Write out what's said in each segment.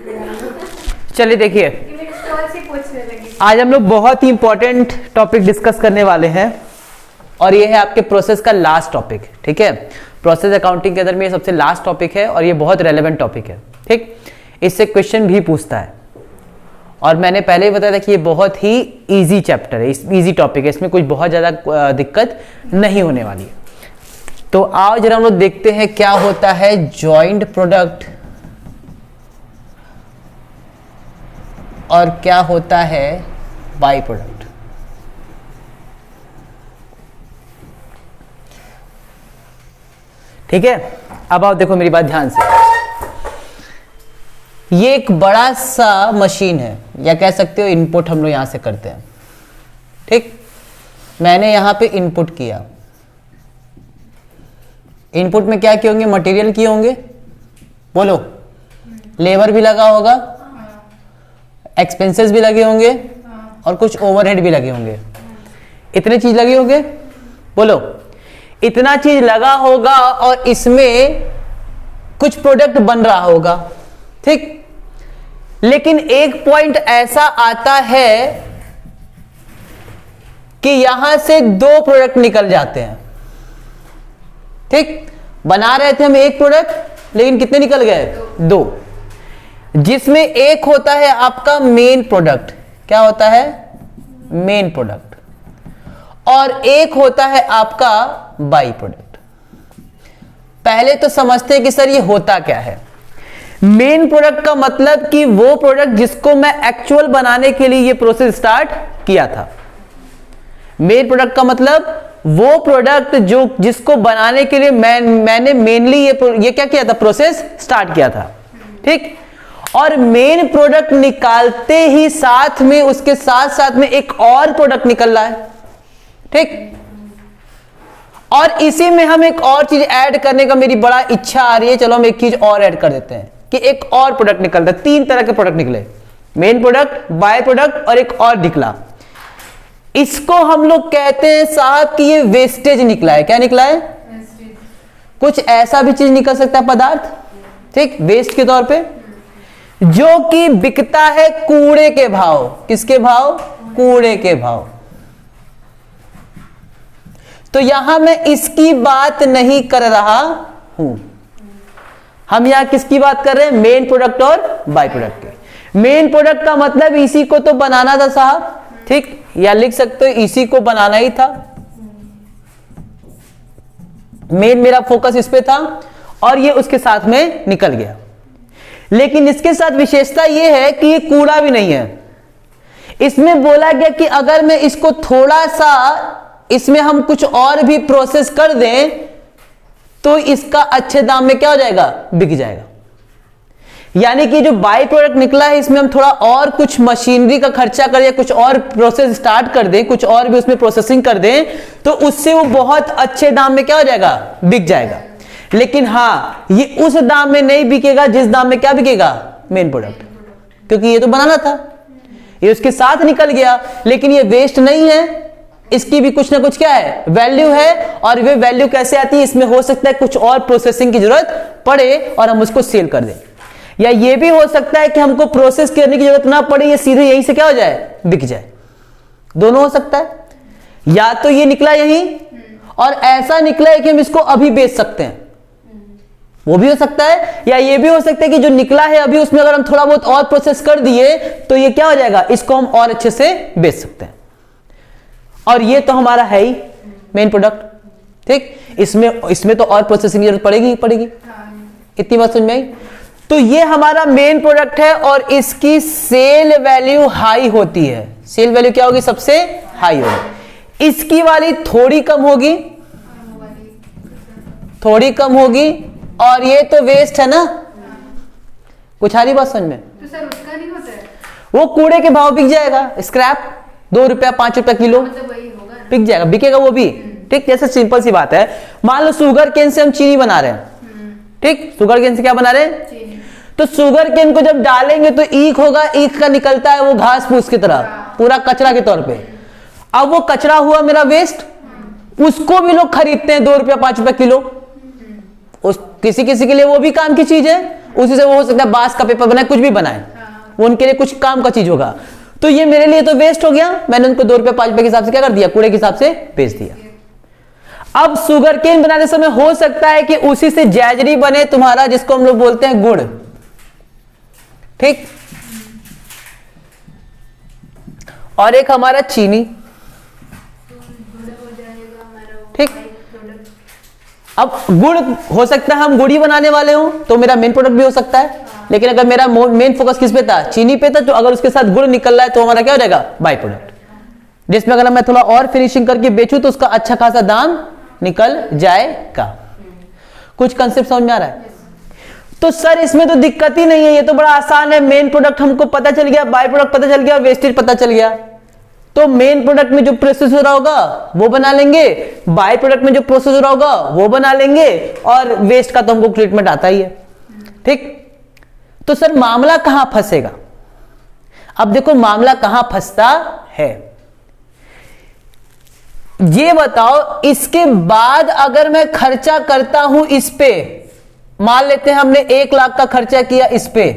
चलिए देखिए, आज हम लोग बहुत ही इंपॉर्टेंट टॉपिक डिस्कस करने वाले हैं और ये है आपके प्रोसेस का लास्ट टॉपिक। ठीक है, प्रोसेस अकाउंटिंग के अंदर में ये सबसे लास्ट टॉपिक है और ये बहुत रेलेवेंट टॉपिक है। ठीक, इससे क्वेश्चन भी पूछता है और मैंने पहले ही बताया था कि ये बहुत ही इजी चैप्टर है, इजी टॉपिक है, इसमें कुछ बहुत ज़्यादा दिक्कत नहीं होने वाली है। तो आओ जरा हम लोग देखते हैं क्या होता है जॉइंट प्रोडक्ट और क्या होता है बाई प्रोडक्ट। ठीक है, अब आओ देखो मेरी बात ध्यान से। ये एक बड़ा सा मशीन है या कह सकते हो इनपुट हम लोग यहां से करते हैं। ठीक, मैंने यहां पे इनपुट किया। इनपुट में क्या किए होंगे? मटेरियल किए होंगे, बोलो। लेबर भी लगा होगा, एक्सपेंसेस भी लगे होंगे और कुछ ओवरहेड भी लगे होंगे। इतने चीज लगे होंगे, बोलो। इतना चीज लगा होगा और इसमें कुछ प्रोडक्ट बन रहा होगा। ठीक, लेकिन एक पॉइंट ऐसा आता है कि यहां से दो प्रोडक्ट निकल जाते हैं। ठीक, बना रहे थे हम एक प्रोडक्ट, लेकिन कितने निकल गए? दो। जिसमें एक होता है आपका मेन प्रोडक्ट। क्या होता है? Main product. और एक होता है आपका बाई प्रोडक्ट। पहले तो समझते हैं कि सर ये होता क्या है। मेन प्रोडक्ट का मतलब कि वो प्रोडक्ट जिसको मैं एक्चुअल बनाने के लिए ये प्रोसेस स्टार्ट किया था। मेन प्रोडक्ट का मतलब वो प्रोडक्ट जो जिसको बनाने के लिए मैंने मेनली ये क्या किया था? प्रोसेस स्टार्ट किया था। ठीक, और मेन प्रोडक्ट निकालते ही साथ में उसके साथ साथ में एक और प्रोडक्ट निकल रहा है। ठीक, और इसी में हम एक और चीज ऐड करने का मेरी बड़ा इच्छा आ रही है। चलो हम एक चीज और ऐड कर देते हैं कि एक और प्रोडक्ट निकलता है। तीन तरह के प्रोडक्ट निकले, मेन प्रोडक्ट, बाय प्रोडक्ट और एक और निकला। इसको हम लोग कहते हैं साहब कि ये वेस्टेज निकला है। क्या निकला है? वेस्टेज। कुछ ऐसा भी चीज निकल सकता है पदार्थ, ठीक, वेस्ट के तौर पे, जो कि बिकता है कूड़े के भाव। किसके भाव? कूड़े के भाव। तो यहां मैं इसकी बात नहीं कर रहा हूं। हम यहां किसकी बात कर रहे हैं? मेन प्रोडक्ट और बाय प्रोडक्ट के। मेन प्रोडक्ट का मतलब इसी को तो बनाना था साहब। ठीक, या लिख सकते हो इसी को बनाना ही था। मेन मेरा फोकस इस पे था और ये उसके साथ में निकल गया। लेकिन इसके साथ विशेषता यह है कि ये कूड़ा भी नहीं है। इसमें बोला गया कि अगर मैं इसको थोड़ा सा इसमें हम कुछ और भी प्रोसेस कर दें तो इसका अच्छे दाम में क्या हो जाएगा? बिक जाएगा। यानी कि जो बाई प्रोडक्ट निकला है इसमें हम थोड़ा और कुछ मशीनरी का खर्चा करें या कुछ और प्रोसेस स्टार्ट कर दें, कुछ और भी उसमें प्रोसेसिंग कर दें, तो उससे वो बहुत अच्छे दाम में क्या हो जाएगा? बिक जाएगा। लेकिन हां, ये उस दाम में नहीं बिकेगा जिस दाम में क्या बिकेगा? मेन प्रोडक्ट, क्योंकि ये तो बनाना था, ये उसके साथ निकल गया। लेकिन ये वेस्ट नहीं है, इसकी भी कुछ ना कुछ क्या है? वैल्यू है। और वे वैल्यू कैसे आती है? इसमें हो सकता है कुछ और प्रोसेसिंग की जरूरत पड़े और हम उसको सेल कर दें, या ये भी हो सकता है कि हमको प्रोसेस करने की जरूरत ना पड़े, ये सीधे यहीं से क्या हो जाए? बिक जाए। दोनों हो सकता है। या तो ये निकला यहीं और ऐसा निकला है कि हम इसको अभी बेच सकते हैं, वो भी हो सकता है। या ये भी हो सकता है कि जो निकला है अभी उसमें अगर हम थोड़ा बहुत और प्रोसेस कर दिए तो ये क्या हो जाएगा? इसको हम और अच्छे से बेच सकते हैं। और ये तो हमारा है ही मेन प्रोडक्ट। ठीक, इसमें तो और प्रोसेसिंग की जरूरत पड़ेगी ही पड़ेगी। इतनी बात समझ में आई? तो ये हमारा मेन प्रोडक्ट है और इसकी सेल वैल्यू हाई होती है। सेल वैल्यू क्या होगी? सबसे हाई होगी। इसकी वाली थोड़ी कम होगी, थोड़ी कम होगी। और ये तो वेस्ट है ना। कुछ आ रही बात समझ में? तो सर उसका नहीं होता है? वो कूड़े के भाव बिक जाएगा। स्क्रैप 2 रुपया 5 रुपया किलो बिक जाएगा, बिकेगा वो भी। ठीक, जैसे सिंपल सी बात है, मान लो शुगर केन से हम चीनी बना रहे हैं। ठीक, शुगर केन से क्या बना रहे हैं? चीनी। तो शुगर केन को जब डालेंगे तो ईख होगा, ईख का निकलता है वो घास फूस की तरह, पूरा कचरा के तौर पे। अब वो कचरा हुआ मेरा वेस्ट, उसको भी लोग खरीदते हैं 2 रुपया 5 रुपया किलो। उस किसी किसी के लिए वो भी काम की चीज है, उसी से वो हो सकता है बांस का पेपर बनाए, कुछ भी बनाए, वो उनके लिए कुछ काम का चीज होगा। तो ये मेरे लिए तो वेस्ट हो गया, मैंने उनको 2 रुपए 5 रुपए के हिसाब से क्या कर दिया, कूड़े के हिसाब से बेच दिया। अब शुगर केन बनाते समय हो सकता है कि उसी से जैजरी बने तुम्हारा, जिसको हम लोग बोलते हैं गुड़, ठीक, और एक हमारा चीनी, ठीक। अब गुड़ हो सकता है हम गुड़ ही बनाने वाले हो तो मेरा मेन प्रोडक्ट भी हो सकता है, लेकिन अगर मेरा मेन फोकस किस पे था, चीनी पे था, तो अगर उसके साथ गुड़ निकल रहा है तो हमारा क्या हो जाएगा, बाई प्रोडक्ट, जिसमें अगर मैं थोड़ा और फिनिशिंग करके बेचूं तो उसका अच्छा खासा दाम निकल जाएगा। कुछ कंसेप्ट समझ में आ रहा है? तो सर इसमें तो दिक्कत ही नहीं है, ये तो बड़ा आसान है, मेन प्रोडक्ट हमको पता चल गया, बाई प्रोडक्ट पता चल गया, वेस्टेज पता चल गया, तो मेन प्रोडक्ट में जो प्रोसेस हो रहा होगा वो बना लेंगे, बाई प्रोडक्ट में जो प्रोसेस हो रहा होगा वो बना लेंगे, और वेस्ट का तो हमको ट्रीटमेंट आता ही है, ठीक। तो सर मामला कहां फंसेगा? अब देखो मामला कहां फंसता है, ये बताओ, इसके बाद अगर मैं खर्चा करता हूं इस पे, मान लेते हैं हमने 1 लाख का खर्चा किया इस पे,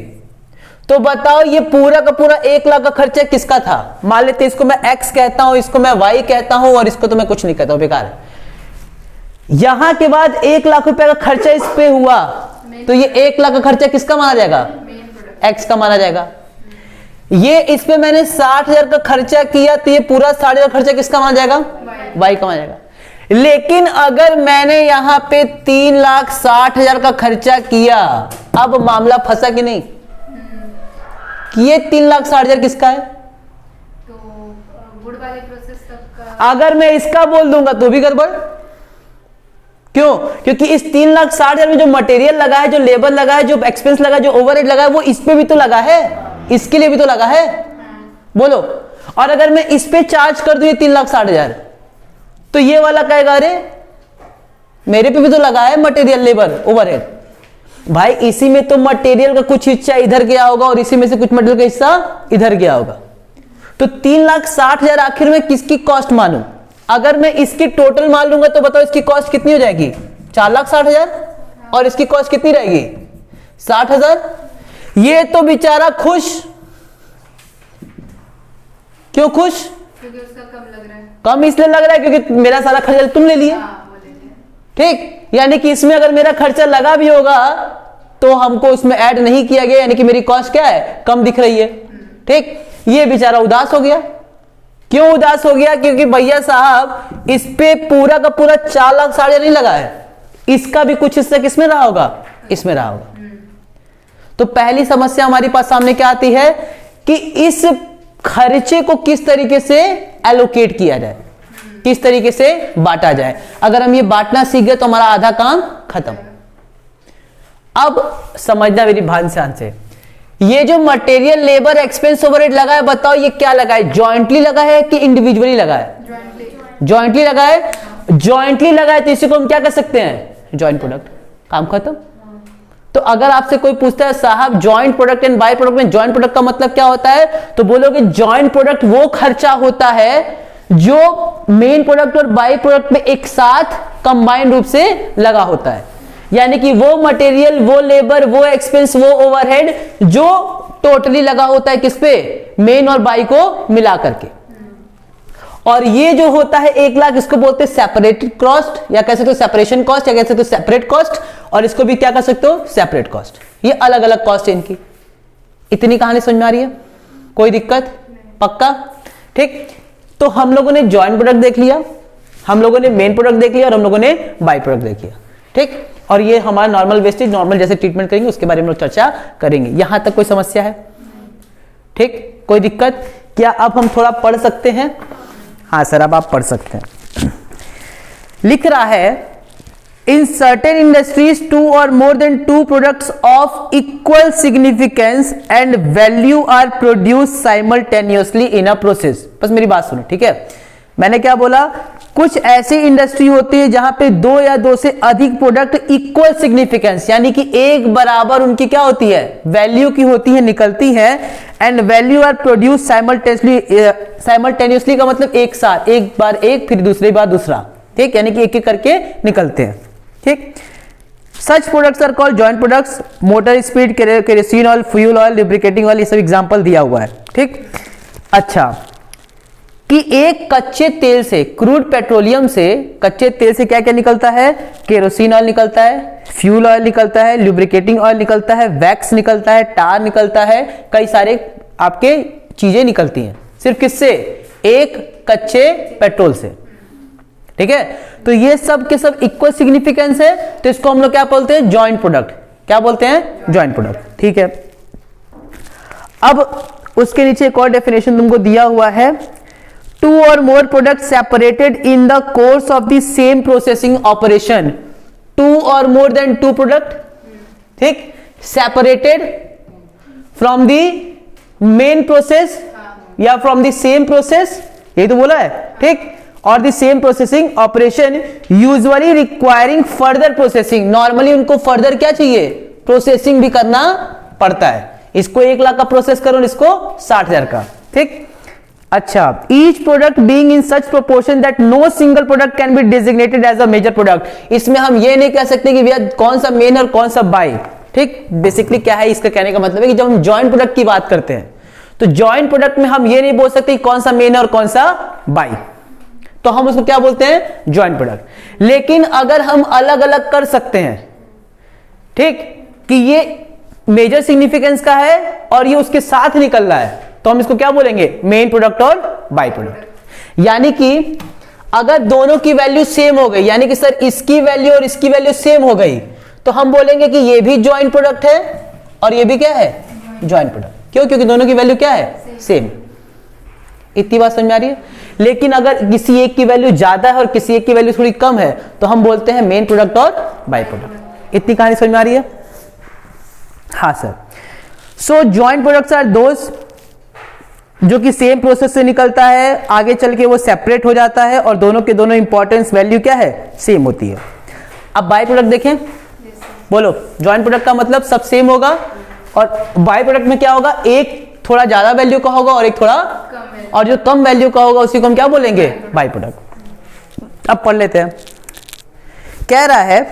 तो बताओ ये पूरा का पूरा 1 लाख का खर्चा किसका था? मान लेते हैं इसको मैं x कहता हूं, इसको मैं y कहता हूं, और इसको तो मैं कुछ नहीं कहता हूं, बेकार है। यहां के बाद 1 लाख रुपए का खर्चा इस पे हुआ, तो ये 1 लाख का खर्चा किसका माना जाएगा? x का माना जाएगा। ये इस पे मैंने 60,000 का खर्चा किया, तो ये पूरा 60,000 खर्चा किसका माना जाएगा? y का माना जाएगा। लेकिन अगर मैंने यहां पे 3,60,000 का खर्चा किया, अब मामला फंसा कि नहीं? कि ये 3,60,000 किसका है? तो गुड़ वाले प्रोसेस तक का। अगर मैं इसका बोल दूंगा तो भी गड़बड़, क्यों? क्योंकि इस 3,60,000 में जो मटेरियल लगा है, जो लेबर लगा है, जो एक्सपेंस लगा है, जो ओवरहेड लगा है, वो इस पे भी तो लगा है, इसके लिए भी तो लगा है, बोलो। और अगर मैं इस पे चार्ज कर दूं ये 3,60,000, तो ये वाला कहेगा अरे मेरे पे भी तो लगा है मटेरियल, लेबर, ओवरहेड। भाई इसी में तो मटेरियल का कुछ हिस्सा इधर गया होगा और इसी में से कुछ मटेरियल का हिस्सा इधर गया होगा, तो 3,60,000 आखिर में किसकी कॉस्ट मानूं? अगर मैं इसकी टोटल मान लूंगा तो बताओ इसकी कॉस्ट कितनी हो जाएगी? 4,60,000, और इसकी कॉस्ट कितनी रहेगी? 60,000। ये तो बेचारा खुश, क्यों खुश? क्योंकि उसका कम लग रहा है। कम इसलिए लग रहा है क्योंकि मेरा सारा खर्चा तुम ले लिए, ठीक। यानी कि इसमें अगर मेरा खर्चा लगा भी होगा तो हमको उसमें ऐड नहीं किया गया, यानी कि मेरी कॉस्ट क्या है? कम दिख रही है, ठीक। ये बेचारा उदास हो गया। क्यों उदास हो गया? क्योंकि भैया साहब इस पे पूरा का पूरा 4,60,000 नहीं लगा है, इसका भी कुछ हिस्सा किसमें रहा होगा? इसमें रहा होगा। तो पहली समस्या हमारे पास सामने क्या आती है कि इस खर्चे को किस तरीके से एलोकेट किया जाए, किस तरीके से बांटा जाए। अगर हम ये बांटना सीख गए तो हमारा आधा काम खत्म। अब समझना मेरी भान ध्यान से, ये जो मटेरियल, लेबर, एक्सपेंस, ओवरहेड लगा है, बताओ ये क्या लगा है? जॉइंटली लगा है कि इंडिविजुअली लगा है? जॉइंटली लगा है। जॉइंटली लगा है तो इसी को हम क्या कर सकते हैं? Joint product. काम खत्म। तो अगर आपसे कोई पूछता है साहब joint product and by product में जॉइंट प्रोडक्ट का मतलब क्या होता है, तो बोलोगे जॉइंट प्रोडक्ट वो खर्चा होता है जो मेन प्रोडक्ट और बाई प्रोडक्ट में एक साथ कंबाइंड रूप से लगा होता है, यानी कि वो मटेरियल, वो लेबर, वो एक्सपेंस, वो ओवरहेड जो टोटली लगा होता है किस पे? मेन और बाई को मिला करके। और ये जो होता है 1 लाख, इसको बोलते हैं सेपरेटेड कॉस्ट, या कह सकते हो सेपरेशन कॉस्ट, या कह सकते हो सेपरेट कॉस्ट, और इसको भी क्या कर सकते हो? Separate cost. ये अलग अलग कॉस्ट है इनकी। इतनी कहानी समझ में आ रही है? कोई दिक्कत? पक्का? ठीक। तो हम लोगों ने जॉइंट प्रोडक्ट देख लिया, हम लोगों ने मेन प्रोडक्ट देख लिया, और हम लोगों ने बाई प्रोडक्ट देख लिया, ठीक। और ये हमारा नॉर्मल वेस्टेज, नॉर्मल जैसे ट्रीटमेंट करेंगे उसके बारे में लोग चर्चा करेंगे। यहां तक कोई समस्या है? ठीक, कोई दिक्कत? क्या अब हम थोड़ा पढ़ सकते हैं? हाँ सर, अब आप पढ़ सकते हैं। लिख रहा है in certain industries 2 or more than 2 products of equal significance and value are produced simultaneously in a process। बस मेरी बात सुनो, ठीक है। मैंने क्या बोला? कुछ ऐसी इंडस्ट्री होती है जहां पे 2 या 2 से अधिक प्रोडक्ट इक्वल सिग्निफिकेंस, यानी कि एक बराबर उनकी क्या होती है? वैल्यू की होती है, निकलती है। And value are produce simultaneously का मतलब एक साथ, एक बार एक, फिर दूसरी बार दूसरा, ठीक, यानी कि एक एक करके निकलते हैं, ठीक। Such products are called joint products. Motor speed, kerosene oil, fuel oil, lubricating oil, ये सब एग्जांपल दिया हुआ है। ठीक, अच्छा, कि एक कच्चे तेल से, क्रूड पेट्रोलियम से, कच्चे तेल से क्या क्या निकलता है? केरोसिन ऑयल निकलता है, फ्यूल ऑयल निकलता है, लुब्रिकेटिंग ऑयल निकलता है, वैक्स निकलता है, टार निकलता है, कई सारे आपके चीजें निकलती हैं। सिर्फ किससे? एक कच्चे पेट्रोल से। ठीक है, तो ये सब के सब इक्वल सिग्निफिकेंस है, तो इसको हम लोग क्या बोलते हैं? Joint product. क्या बोलते हैं? Joint product. ठीक है, अब उसके नीचे एक और डेफिनेशन तुमको दिया हुआ है, two or more product separated in the course of the same processing operation. Two or more than two product, ठीक, separated from the main process या फ्रॉम द सेम प्रोसेस, ये तो बोला है। ठीक, और the same processing operation usually requiring further processing. Normally उनको further क्या चाहिए? प्रोसेसिंग भी करना पड़ता है। इसको 1 लाख का प्रोसेस करो, इसको 60,000 का। ठीक, अच्छा, each product being in such proportion that no single product can be designated as a major product. इसमें हम ये नहीं कह सकते कि भैया कौन सा मेन और कौन सा बाई। ठीक, बेसिकली क्या है इसका कहने का मतलब है कि जब हम जॉइंट प्रोडक्ट की बात करते हैं तो जॉइंट प्रोडक्ट में हम ये नहीं बोल सकते कि कौन सा मेन और कौन सा बाई, तो हम उसको क्या बोलते हैं? Joint product. लेकिन अगर हम अलग अलग कर सकते हैं, ठीक, कि ये मेजर सिग्निफिकेंस का है और ये उसके साथ निकल रहा है, तो हम इसको क्या बोलेंगे? मेन प्रोडक्ट और बाई प्रोडक्ट। यानी कि अगर दोनों की वैल्यू सेम हो गई, यानी कि सर इसकी वैल्यू और इसकी वैल्यू सेम हो गई, तो हम बोलेंगे कि ये भी जॉइंट प्रोडक्ट है और ये भी क्या है? Joint product. क्यों? क्योंकि दोनों की वैल्यू क्या है? सेम। इतनी बात समझ में आ रही है? लेकिन अगर किसी एक की वैल्यू ज्यादा है और किसी एक की वैल्यू थोड़ी कम है, तो हम बोलते हैं मेन प्रोडक्ट और बाई प्रोडक्ट। इतनी कहानी समझ में आ रही है? हाँ sir. So joint products are those जो कि सेम प्रोसेस से निकलता है, आगे चल के वो सेपरेट हो जाता है और दोनों के दोनों इंपॉर्टेंस वैल्यू क्या है? सेम होती है। अब बाई प्रोडक्ट देखें, बोलो। जॉइंट प्रोडक्ट का मतलब सब सेम होगा और बाई प्रोडक्ट में क्या होगा? एक थोड़ा ज्यादा वैल्यू का होगा और एक थोड़ा कम, और जो कम वैल्यू का होगा उसी को हम क्या बोलेंगे? By product. अब पढ़ लेते हैं। कह रहा है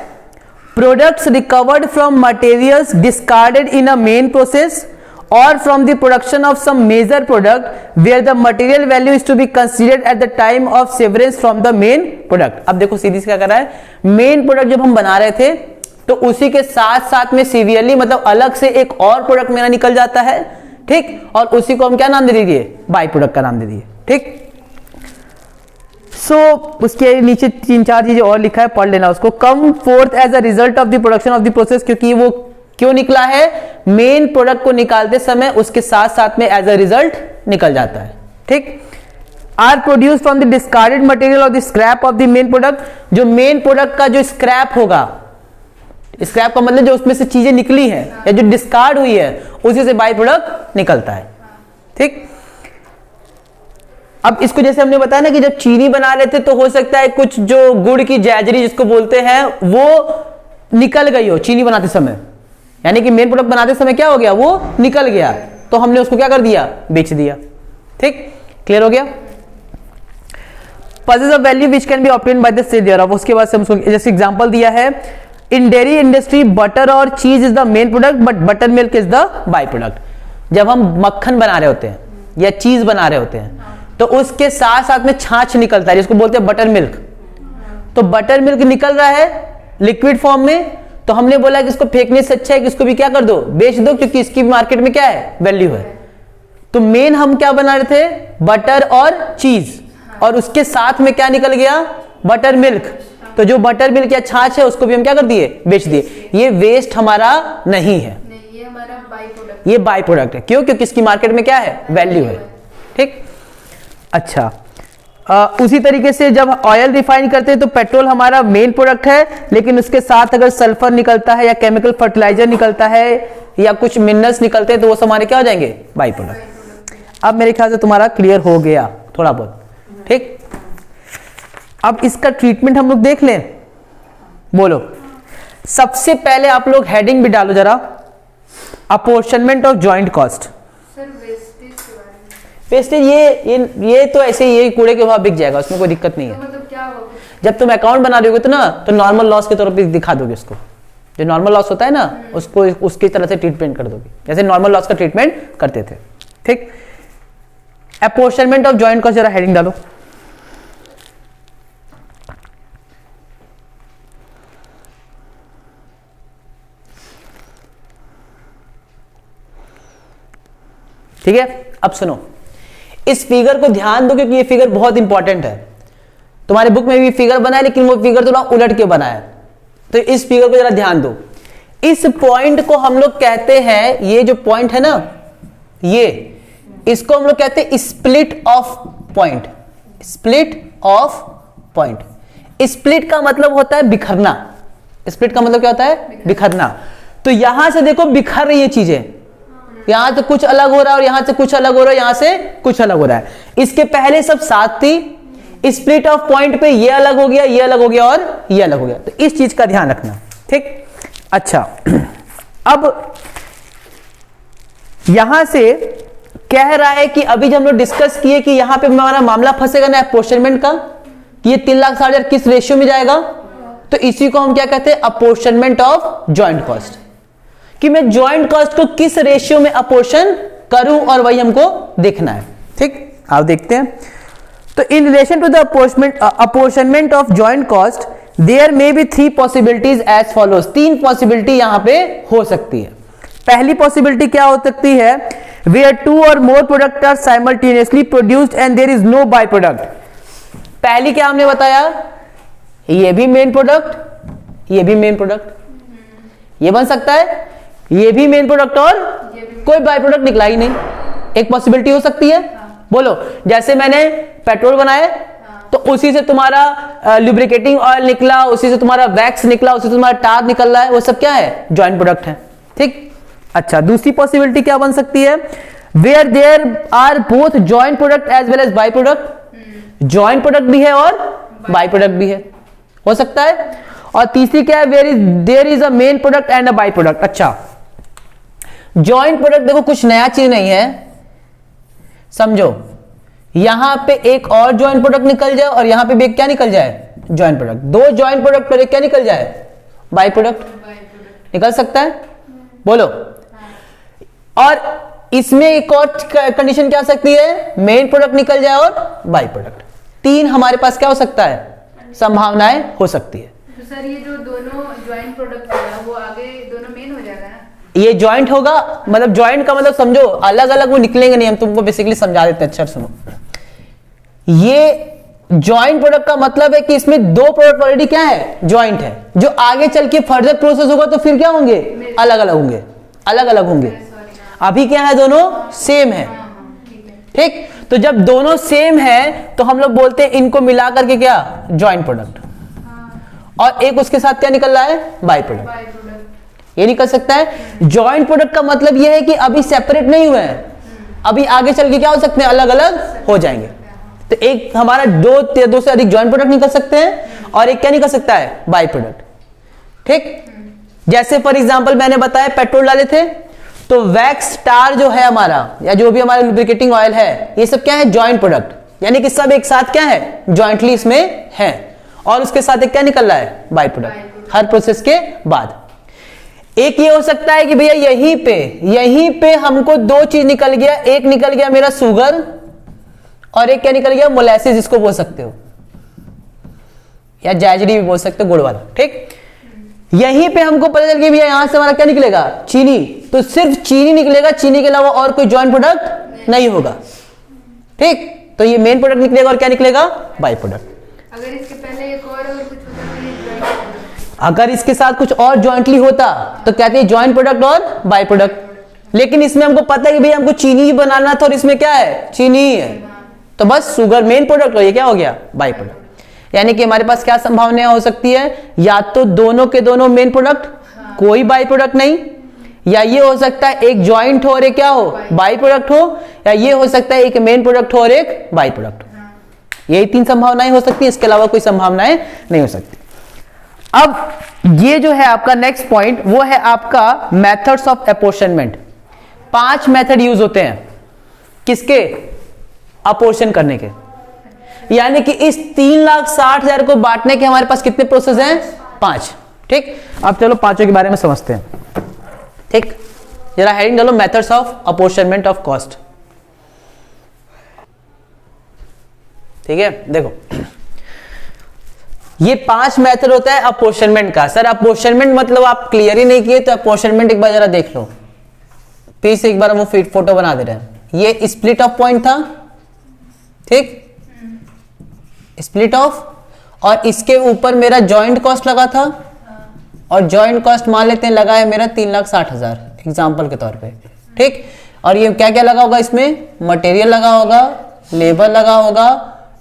products recovered from materials discarded in a main process or from the production of some major product where the material value is to be considered at the time of severance from the main product। अब देखो सीधी से क्या कर रहा है, main product जब हम बना रहे थे तो उसी के साथ साथ में सीवियरली मतलब अलग से एक और प्रोडक्ट मेरा निकल जाता है, ठीक, और उसी को हम क्या नाम दे दिए? बाई प्रोडक्ट का नाम दे दिए। ठीक, सो उसके नीचे 3-4 चीजें और लिखा है, पढ़ लेना उसको। Come forth as a result of the production of the process, क्योंकि वो क्यों निकला है? मेन प्रोडक्ट को निकालते समय उसके साथ साथ में एज अ रिजल्ट निकल जाता है। ठीक, are produce from the discarded material of the scrap of the main product. जो मेन प्रोडक्ट का जो स्क्रैप होगा, स्क्रैप का मतलब जो उसमें से चीजें निकली हैं या जो डिस्कार्ड हुई है, उसी से बाई प्रोडक्ट निकलता है। ठीक, अब इसको जैसे हमने बताया ना कि जब चीनी बना रहे थे तो हो सकता है कुछ जो गुड़ की जैजरी जिसको बोलते हैं वो निकल गई हो चीनी बनाते समय, यानी कि मेन प्रोडक्ट बनाते समय क्या हो गया? वो निकल गया, तो हमने उसको क्या कर दिया? बेच दिया। ठीक, क्लियर हो गया? Possess of value which can be obtain by the sale of. उसके बाद से हमको जैसे एग्जांपल दिया है, इन डेयरी इंडस्ट्री बटर और चीज is the main product but butter milk is the by product. जब हम मक्खन बना रहे होते हैं या चीज बना रहे होते हैं तो उसके साथ साथ में छाछ निकलता है जिसको बोलते हैं बटर मिल्क। तो बटर मिल्क निकल रहा है लिक्विड फॉर्म में, तो हमने बोला कि इसको फेंकने से अच्छा है कि इसको भी क्या कर दो? बेच दो, क्योंकि इसकी मार्केट में क्या है? वैल्यू है। तो मेन हम क्या बना रहे थे? बटर और चीज, और उसके साथ में क्या निकल गया? Butter milk. तो जो बटर मिल्क या छाछ है उसको भी हम क्या कर दिए? बेच दिए। ये वेस्ट हमारा नहीं है, ये हमारा बाई प्रोडक्ट, ये बाई प्रोडक्ट है। क्यों? क्योंकि इसकी मार्केट में क्या है? वैल्यू है। ठीक, अच्छा, उसी तरीके से जब ऑयल रिफाइन करते हैं तो पेट्रोल हमारा मेन प्रोडक्ट है, लेकिन उसके साथ अगर सल्फर निकलता है या केमिकल फर्टिलाइजर निकलता है या कुछ मिनरल्स निकलते हैं तो वो हमारे क्या हो जाएंगे? By product. अब मेरे ख्याल से तुम्हारा क्लियर हो गया थोड़ा बहुत। ठीक, अब इसका ट्रीटमेंट हम लोग देख लें। बोलो, सबसे पहले आप लोग हेडिंग भी डालो जरा, apportionment of joint cost. Sir wastage के बारे में। वेस्टेज ये तो ऐसे ही, ये कूड़े के भाव बिक जाएगा, उसमें कोई दिक्कत नहीं है। तो मतलब क्या होगा? जब तुम अकाउंट बना रहे हो तो ना, तो नॉर्मल लॉस के तौर पे दिखा दोगे उसको, जो नॉर्मल लॉस होता है ना उसको उसकी तरह से ट्रीटमेंट कर दोगे जैसे नॉर्मल लॉस का ट्रीटमेंट करते थे। ठीक, अपॉर्शनमेंट ऑफ जॉइंट कॉस्ट, जरा हेडिंग डालो। ठीक है, अब सुनो, इस फिगर को ध्यान दो क्योंकि ये फिगर बहुत इंपॉर्टेंट है। तुम्हारे बुक में भी फिगर बना है लेकिन वो फिगर थोड़ा उलट के बना है, तो इस फिगर को जरा ध्यान दो। इस पॉइंट को हम लोग कहते हैं, ये जो पॉइंट है ना, ये इसको हम लोग कहते हैं split off point. Split off point, split का मतलब होता है बिखरना। स्प्लिट का मतलब क्या होता है? बिखरना। तो यहां से देखो बिखर रही है चीजें, यहां से कुछ अलग हो रहा है और यहां से कुछ अलग हो रहा है, यहां से कुछ अलग हो रहा है। इसके पहले सब साथ थी, स्प्लिट ऑफ पॉइंट पे ये अलग हो गया, ये अलग हो गया और ये अलग हो गया। तो इस चीज का ध्यान रखना। ठीक, अच्छा, अब यहां से कह रहा है कि अभी जब हम लोग डिस्कस किए कि यहां पे हमारा मामला फंसेगा ना अपॉर्शनमेंट का, कि ये 3,60,000 किस रेशियो में जाएगा, तो इसी को हम क्या कहते हैं? अपॉर्शनमेंट ऑफ जॉइंट कॉस्ट, कि मैं जॉइंट कॉस्ट को किस रेशियो में अपॉर्शन करूं और वही हमको देखना है। ठीक, आप देखते हैं। तो in relation to the apportionment of joint cost there may be 3 possibilities as follows. 3 possibility यहां पे हो सकती है। पहली पॉसिबिलिटी क्या हो सकती है? Where 2 or more product are simultaneously produced and there is no by product. पहली क्या हमने बताया? ये भी मेन प्रोडक्ट, ये भी मेन प्रोडक्ट, ये बन सकता है, ये भी मेन प्रोडक्ट और कोई बाय प्रोडक्ट निकला ही नहीं। एक पॉसिबिलिटी हो सकती है। बोलो, जैसे मैंने पेट्रोल बनाया तो उसी से तुम्हारा लुब्रिकेटिंग ऑयल निकला, उसी से तुम्हारा वैक्स निकला, उसी से तुम्हारा टार निकल रहा है, वो सब क्या है? जॉइंट प्रोडक्ट है। ठीक, अच्छा, दूसरी पॉसिबिलिटी क्या बन सकती है? Where there are both joint product as well as by product. Joint product भी है और बाय प्रोडक्ट भी है, हो सकता है। और तीसरी क्या है? Where is there is a main product and a by product. अच्छा, जॉइंट प्रोडक्ट देखो कुछ नया चीज नहीं है, समझो। यहां पे एक और जॉइंट प्रोडक्ट निकल जाए और यहां पे भी एक क्या निकल जाए? Joint product. 2 जॉइंट प्रोडक्ट पर एक क्या निकल जाए? बाय प्रोडक्ट निकल सकता है। बोलो, और इसमें एक और कंडीशन क्या हो सकती है? मेन प्रोडक्ट निकल जाए और बाय प्रोडक्ट। 3 हमारे पास क्या हो सकता है? संभावनाएं हो सकती है। तो सर ये जो दोनों जॉइंट प्रोडक्ट होगा वो आगे दोनों मेन हो जाएगा ना? ये जॉइंट होगा, मतलब जॉइंट का मतलब समझो अलग अलग वो निकलेंगे नहीं, हम तुमको बेसिकली समझा देते हैं। अच्छा सुनो, ये जॉइंट प्रोडक्ट का मतलब है कि इसमें 2 प्रोडक्ट ऑलरेडी क्या है? जॉइंट है। जो आगे चल के फर्दर प्रोसेस होगा तो फिर क्या होंगे? अलग अलग होंगे, अलग अलग होंगे। अभी क्या है? दोनों सेम है। ठीक, तो जब दोनों सेम है तो हम लोग बोलते हैं इनको मिला करके क्या? Joint product. और एक उसके साथ क्या निकल रहा है? By product. ये निकल सकता है। जॉइंट प्रोडक्ट का मतलब ये है कि अभी सेपरेट नहीं हुए हैं, अभी आगे चल के क्या हो सकते हैं? अलग अलग हो जाएंगे। तो एक हमारा 2 से अधिक जॉइंट प्रोडक्ट निकल सकते हैं और एक क्या निकल सकता है? By product. ठीक, जैसे फॉर एग्जांपल मैंने बताया पेट्रोल डाले थे तो वैक्स, टार जो है हमारा, या जो भी हमारा लुब्रिकेटिंग ऑयल है, ये सब क्या है? Joint product. यानी कि सब एक साथ क्या है? जॉइंटली इसमें है। और उसके साथ एक क्या निकल रहा है? बाय प्रोडक्ट, हर प्रोसेस के बाद। एक ये हो सकता है कि भैया यहीं पे हमको 2 चीज निकल गया। एक निकल गया मेरा शुगर और एक क्या निकल गया? मोलेसिस, जिसको बोल सकते हो, या जैजरी भी बोल सकते हो, गुड़ वाला। ठीक, यहीं पे हमको पता चल गया भैया यहां से हमारा क्या निकलेगा? चीनी। तो सिर्फ चीनी निकलेगा, चीनी के अलावा और कोई जॉइंट प्रोडक्ट नहीं होगा। ठीक, तो ये मेन प्रोडक्ट निकलेगा और क्या निकलेगा? By product. अगर इसके पहले एक और कुछ होता तो ये joint product। अगर इसके साथ कुछ और जॉइंटली होता तो कहते हैं जॉइंट प्रोडक्ट और बाय प्रोडक्ट। लेकिन इसमें हमको पता है कि भैया हमको चीनी ही बनाना था और इसमें क्या है? चीनी ही है, तो बस शुगर मेन प्रोडक्ट, और ये क्या हो गया? By product. यानी कि हमारे पास क्या संभावना हो सकती है? या तो दोनों के दोनों मेन प्रोडक्ट, कोई बाय प्रोडक्ट नहीं, या ये हो सकता है एक जॉइंट हो और एक क्या हो? बाय प्रोडक्ट हो, या ये हो सकता है एक मेन प्रोडक्ट हो और एक बाय प्रोडक्ट हो। यही 3 संभावनाएं हो सकती है, इसके अलावा कोई संभावनाएं नहीं हो सकती। अब ये जो है आपका नेक्स्ट पॉइंट, वो है आपका methods of apportionment. 5 method use होते हैं किसके? अपॉर्शन करने के। यानी कि इस 3,60,000 को बांटने के हमारे पास कितने प्रोसेस हैं? 5। ठीक। ठीक, अब चलो पांचों के बारे में समझते हैं। ठीक, जरा हेडिंग डालो, methods of apportionment of cost. ठीक है, देखो ये 5 मेथड होता है अपॉर्शनमेंट का। सर अपॉर्शनमेंट मतलब आप क्लियर ही नहीं किए तो अपॉर्शनमेंट एक बार जरा देख लो, फिर से एक बार वो फोटो बना दे रहे हैं। ये स्प्लिट ऑफ पॉइंट था, ठीक, स्प्लिट ऑफ, और इसके ऊपर मेरा जॉइंट कॉस्ट लगा था, और जॉइंट कॉस्ट मान लेते हैं लगा है मेरा 3,60,000 एग्जाम्पल के तौर पे। ठीक, और ये क्या क्या लगा होगा, इसमें मटेरियल लगा होगा, लेबर लगा होगा,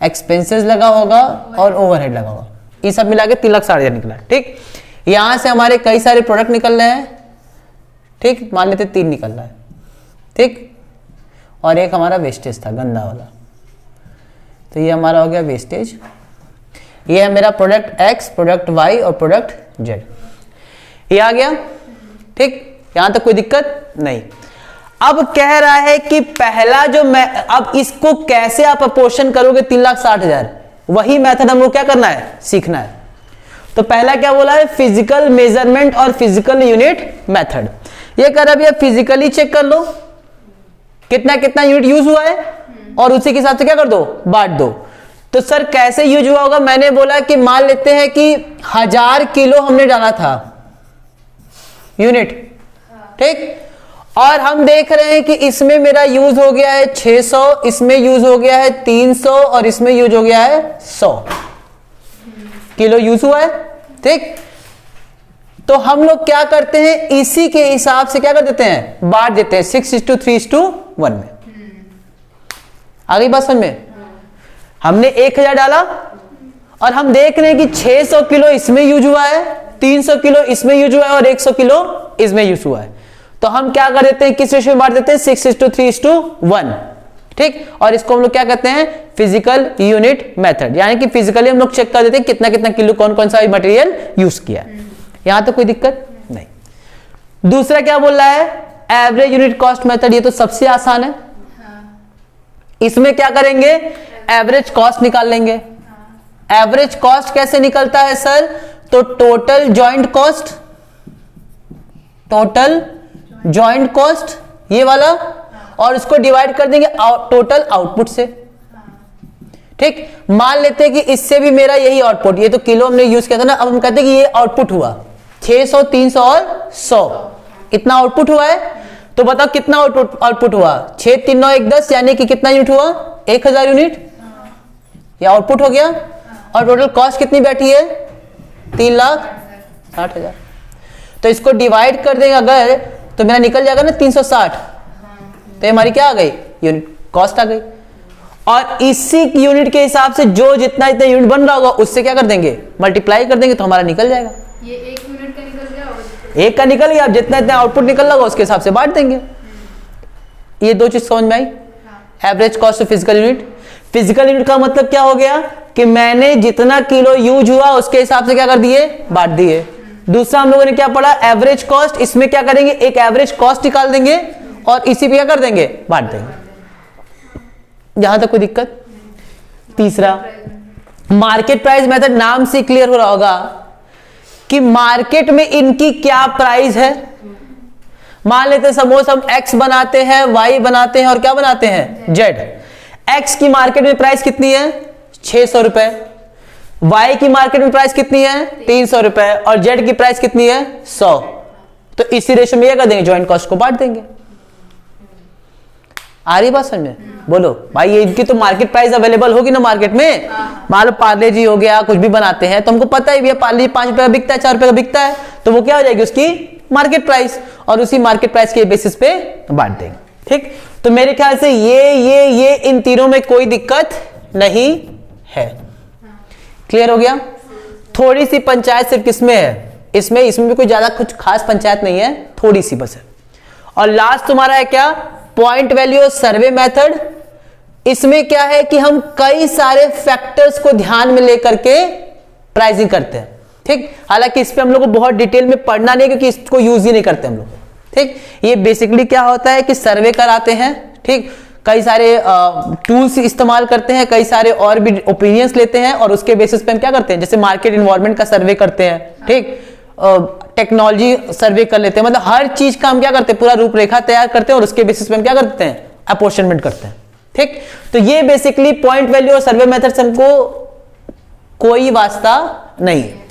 एक्सपेंसेस लगा होगा और ओवरहेड लगा होगा। ये सब मिला के 3,60,000 निकला। ठीक, यहां से हमारे कई सारे प्रोडक्ट निकल रहे हैं। ठीक, मान लेते 3 निकल रहा है। ठीक, और एक हमारा वेस्टेज था गंदा वाला, तो ये हमारा हो गया वेस्टेज। ये है मेरा प्रोडक्ट एक्स, प्रोडक्ट वाई और प्रोडक्ट जेड, ये आ गया। ठीक, यहां तक कोई दिक्कत नहीं। अब कह रहा है कि पहला जो मैं, अब इसको कैसे आप अपोर्शन करोगे 3,60,000, वही मेथड हमको क्या करना है, सीखना है। तो पहला क्या बोला है, फिजिकल मेजरमेंट और फिजिकल यूनिट मेथड। ये कर अभी फिजिकली चेक कर लो कितना कितना यूनिट यूज हुआ है, और उसी के हिसाब से क्या कर दो, बांट दो। तो सर कैसे यूज हुआ होगा, मैंने बोला कि मान लेते हैं कि 1000 किलो हमने डाला था यूनिट। ठीक, और हम देख रहे हैं कि इसमें मेरा यूज हो गया है 600, इसमें यूज हो गया है 300 और इसमें यूज हो गया है 100 किलो यूज हुआ है। ठीक, तो हम लोग क्या करते हैं, इसी के हिसाब से क्या कर देते हैं, बांट देते हैं 6:3:1 में। आ गई बात समझ में? हमने 1000 डाला और हम देख रहे हैं कि 600 किलो इसमें यूज हुआ है, 300 किलो इसमें यूज हुआ है और 100 किलो इसमें यूज हुआ है। तो हम क्या कर देते हैं, किस रेशियो में बांट देते हैं, 6:3:1। ठीक, और इसको हम लोग क्या कहते हैं, फिजिकल यूनिट मेथड, यानी कि फिजिकली हम लोग चेक कर देते हैं कितना कितना किलो कौन कौन सा मटेरियल यूज किया है। यहां तो कोई दिक्कत नहीं। दूसरा क्या बोल रहा है, एवरेज यूनिट कॉस्ट मेथड। ये तो सबसे आसान है। इसमें क्या करेंगे, एवरेज कॉस्ट निकाल लेंगे। एवरेज कॉस्ट कैसे निकलता है सर, तो total joint cost, total joint cost ये वाला, और उसको डिवाइड कर देंगे टोटल आउटपुट से। ठीक, मान लेते हैं कि इससे भी मेरा यही आउटपुट, ये तो किलो हमने यूज किया था ना, अब हम कहते हैं कि ये आउटपुट हुआ 600, 300 और 100, इतना आउटपुट हुआ है। तो बताओ कितना आउटपुट हुआ, 6 3 9 1 10, यानी कि कितना यूनिट हुआ, 1000 यूनिट, ये आउटपुट हो गया। और टोटल कॉस्ट कितनी बैठी है, 3,60,000। तो इसको डिवाइड कर देंगे अगर, तो मेरा निकल जाएगा ना 360, तो हमारी क्या आ गई, यूनिट कॉस्ट आ गई। और इसी यूनिट के हिसाब से जो जितना इतना यूनिट बन रहा होगा उससे क्या कर देंगे, मल्टीप्लाई कर देंगे, तो हमारा निकल जाएगा। ये 1 यूनिट का निकल गया होगा, एक का निकल गया, अब जितना इतना आउटपुट निकल रहा होगा उसके हिसाब से बांट देंगे। ये 2 चीज समझ में आई, average cost of physical unit. Physical unit का मतलब क्या हो गया कि मैंने जितना किलो यूज हुआ उसके हिसाब से क्या कर दिए, बांट दिए। दूसरा हम लोगों ने क्या पढ़ा, एवरेज कॉस्ट। इसमें क्या करेंगे, एक एवरेज कॉस्ट निकाल देंगे और इसी पे क्या कर देंगे, बांट देंगे। यहां तक कोई दिक्कत? तीसरा मार्केट प्राइस मेथड, नाम से क्लियर हो रहा होगा कि मार्केट में इनकी क्या प्राइस है। मान लेते हैं सपोज हम एक्स बनाते हैं, वाई बनाते हैं और क्या बनाते हैं, जेड। एक्स की मार्केट में प्राइस कितनी है, 600 रुपए। वाई की मार्केट में प्राइस कितनी है, 300 रुपए, और जेड की प्राइस कितनी है, 100। तो इसी रेशो में ये कर देंगे, जॉइंट कॉस्ट को बांट देंगे। आ रही बात समझ में? बोलो भाई, ये इनकी तो मार्केट प्राइस अवेलेबल होगी ना मार्केट में। मान लो पार्ले जी हो गया, कुछ भी बनाते हैं तो हमको पता ही भैया पार्ले जी 5 रुपए का बिकता है, 4 रुपए का बिकता है, तो वो क्या हो जाएगी, उसकी मार्केट प्राइस, और उसी मार्केट प्राइस के बेसिस पे बांट देंगे। ठीक, तो मेरे ख्याल से ये इन तीनों में कोई दिक्कत नहीं है। क्लियर हो गया? थोड़ी सी पंचायत सिर्फ किसमें है, इसमें भी कोई ज्यादा कुछ खास पंचायत नहीं है, थोड़ी सी बस है। और लास्ट तुम्हारा है क्या, पॉइंट वैल्यू सर्वे मेथड। इसमें क्या है कि हम कई सारे फैक्टर्स को ध्यान में लेकर के प्राइसिंग करते हैं। ठीक, हालांकि इस पे हम लोग को बहुत डिटेल में पढ़ना नहीं, क्योंकि इसको यूज ही नहीं करते हम लोग। ठीक, ये बेसिकली क्या होता है कि सर्वे कराते हैं। ठीक, कई सारे टूल्स इस्तेमाल करते हैं, कई सारे और भी ओपिनियंस लेते हैं, और उसके बेसिस पे हम क्या करते हैं, जैसे मार्केट इन्वायरमेंट का सर्वे करते हैं। ठीक, टेक्नोलॉजी सर्वे कर लेते हैं, मतलब हर चीज का हम क्या करते हैं, पूरा रूपरेखा तैयार करते हैं और उसके बेसिस पे हम क्या करते हैं, अपॉर्शनमेंट करते हैं। ठीक, तो ये बेसिकली पॉइंट वैल्यू और सर्वे मेथड से हमको कोई वास्ता नहीं है।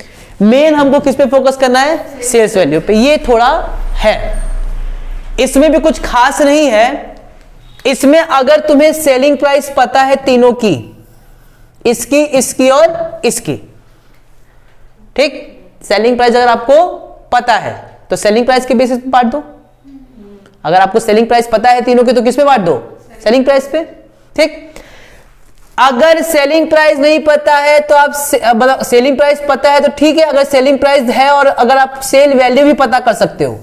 मेन हमको किस पे फोकस करना है, सेल्स वैल्यू पे। ये थोड़ा है, इसमें भी कुछ खास नहीं है। इसमें अगर तुम्हें सेलिंग प्राइस पता है तीनों की, इसकी, इसकी और इसकी, ठीक, सेलिंग प्राइस अगर आपको पता है तो सेलिंग प्राइस के बेसिस पे बांट दो। अगर आपको सेलिंग प्राइस पता है तीनों की तो किस पे बांट दो, सेलिंग प्राइस पे। ठीक, अगर सेलिंग प्राइस नहीं पता है तो आप मतलब सेलिंग प्राइस पता है तो ठीक है, अगर सेलिंग प्राइस है और अगर आप सेल वैल्यू भी पता कर सकते हो।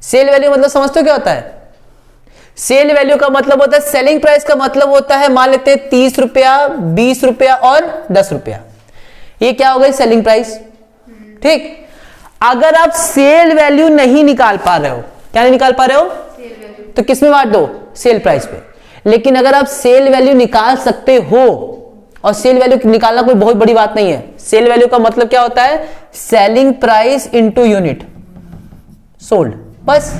सेल वैल्यू मतलब समझते हो क्या होता है, सेल वैल्यू का मतलब होता है, सेलिंग प्राइस का मतलब होता है, मान लेते हैं 30 रुपया, 20 रुपया और 10 रुपया, ये क्या हो गई सेलिंग प्राइस। ठीक, अगर आप सेल वैल्यू नहीं निकाल पा रहे हो, क्या नहीं निकाल पा रहे हो, तो किस में बांट दो, सेल प्राइस पे। लेकिन अगर आप सेल वैल्यू निकाल सकते हो, और सेल वैल्यू निकालना कोई बहुत बड़ी बात नहीं है, सेल वैल्यू का मतलब क्या होता है, selling price into unit sold, बस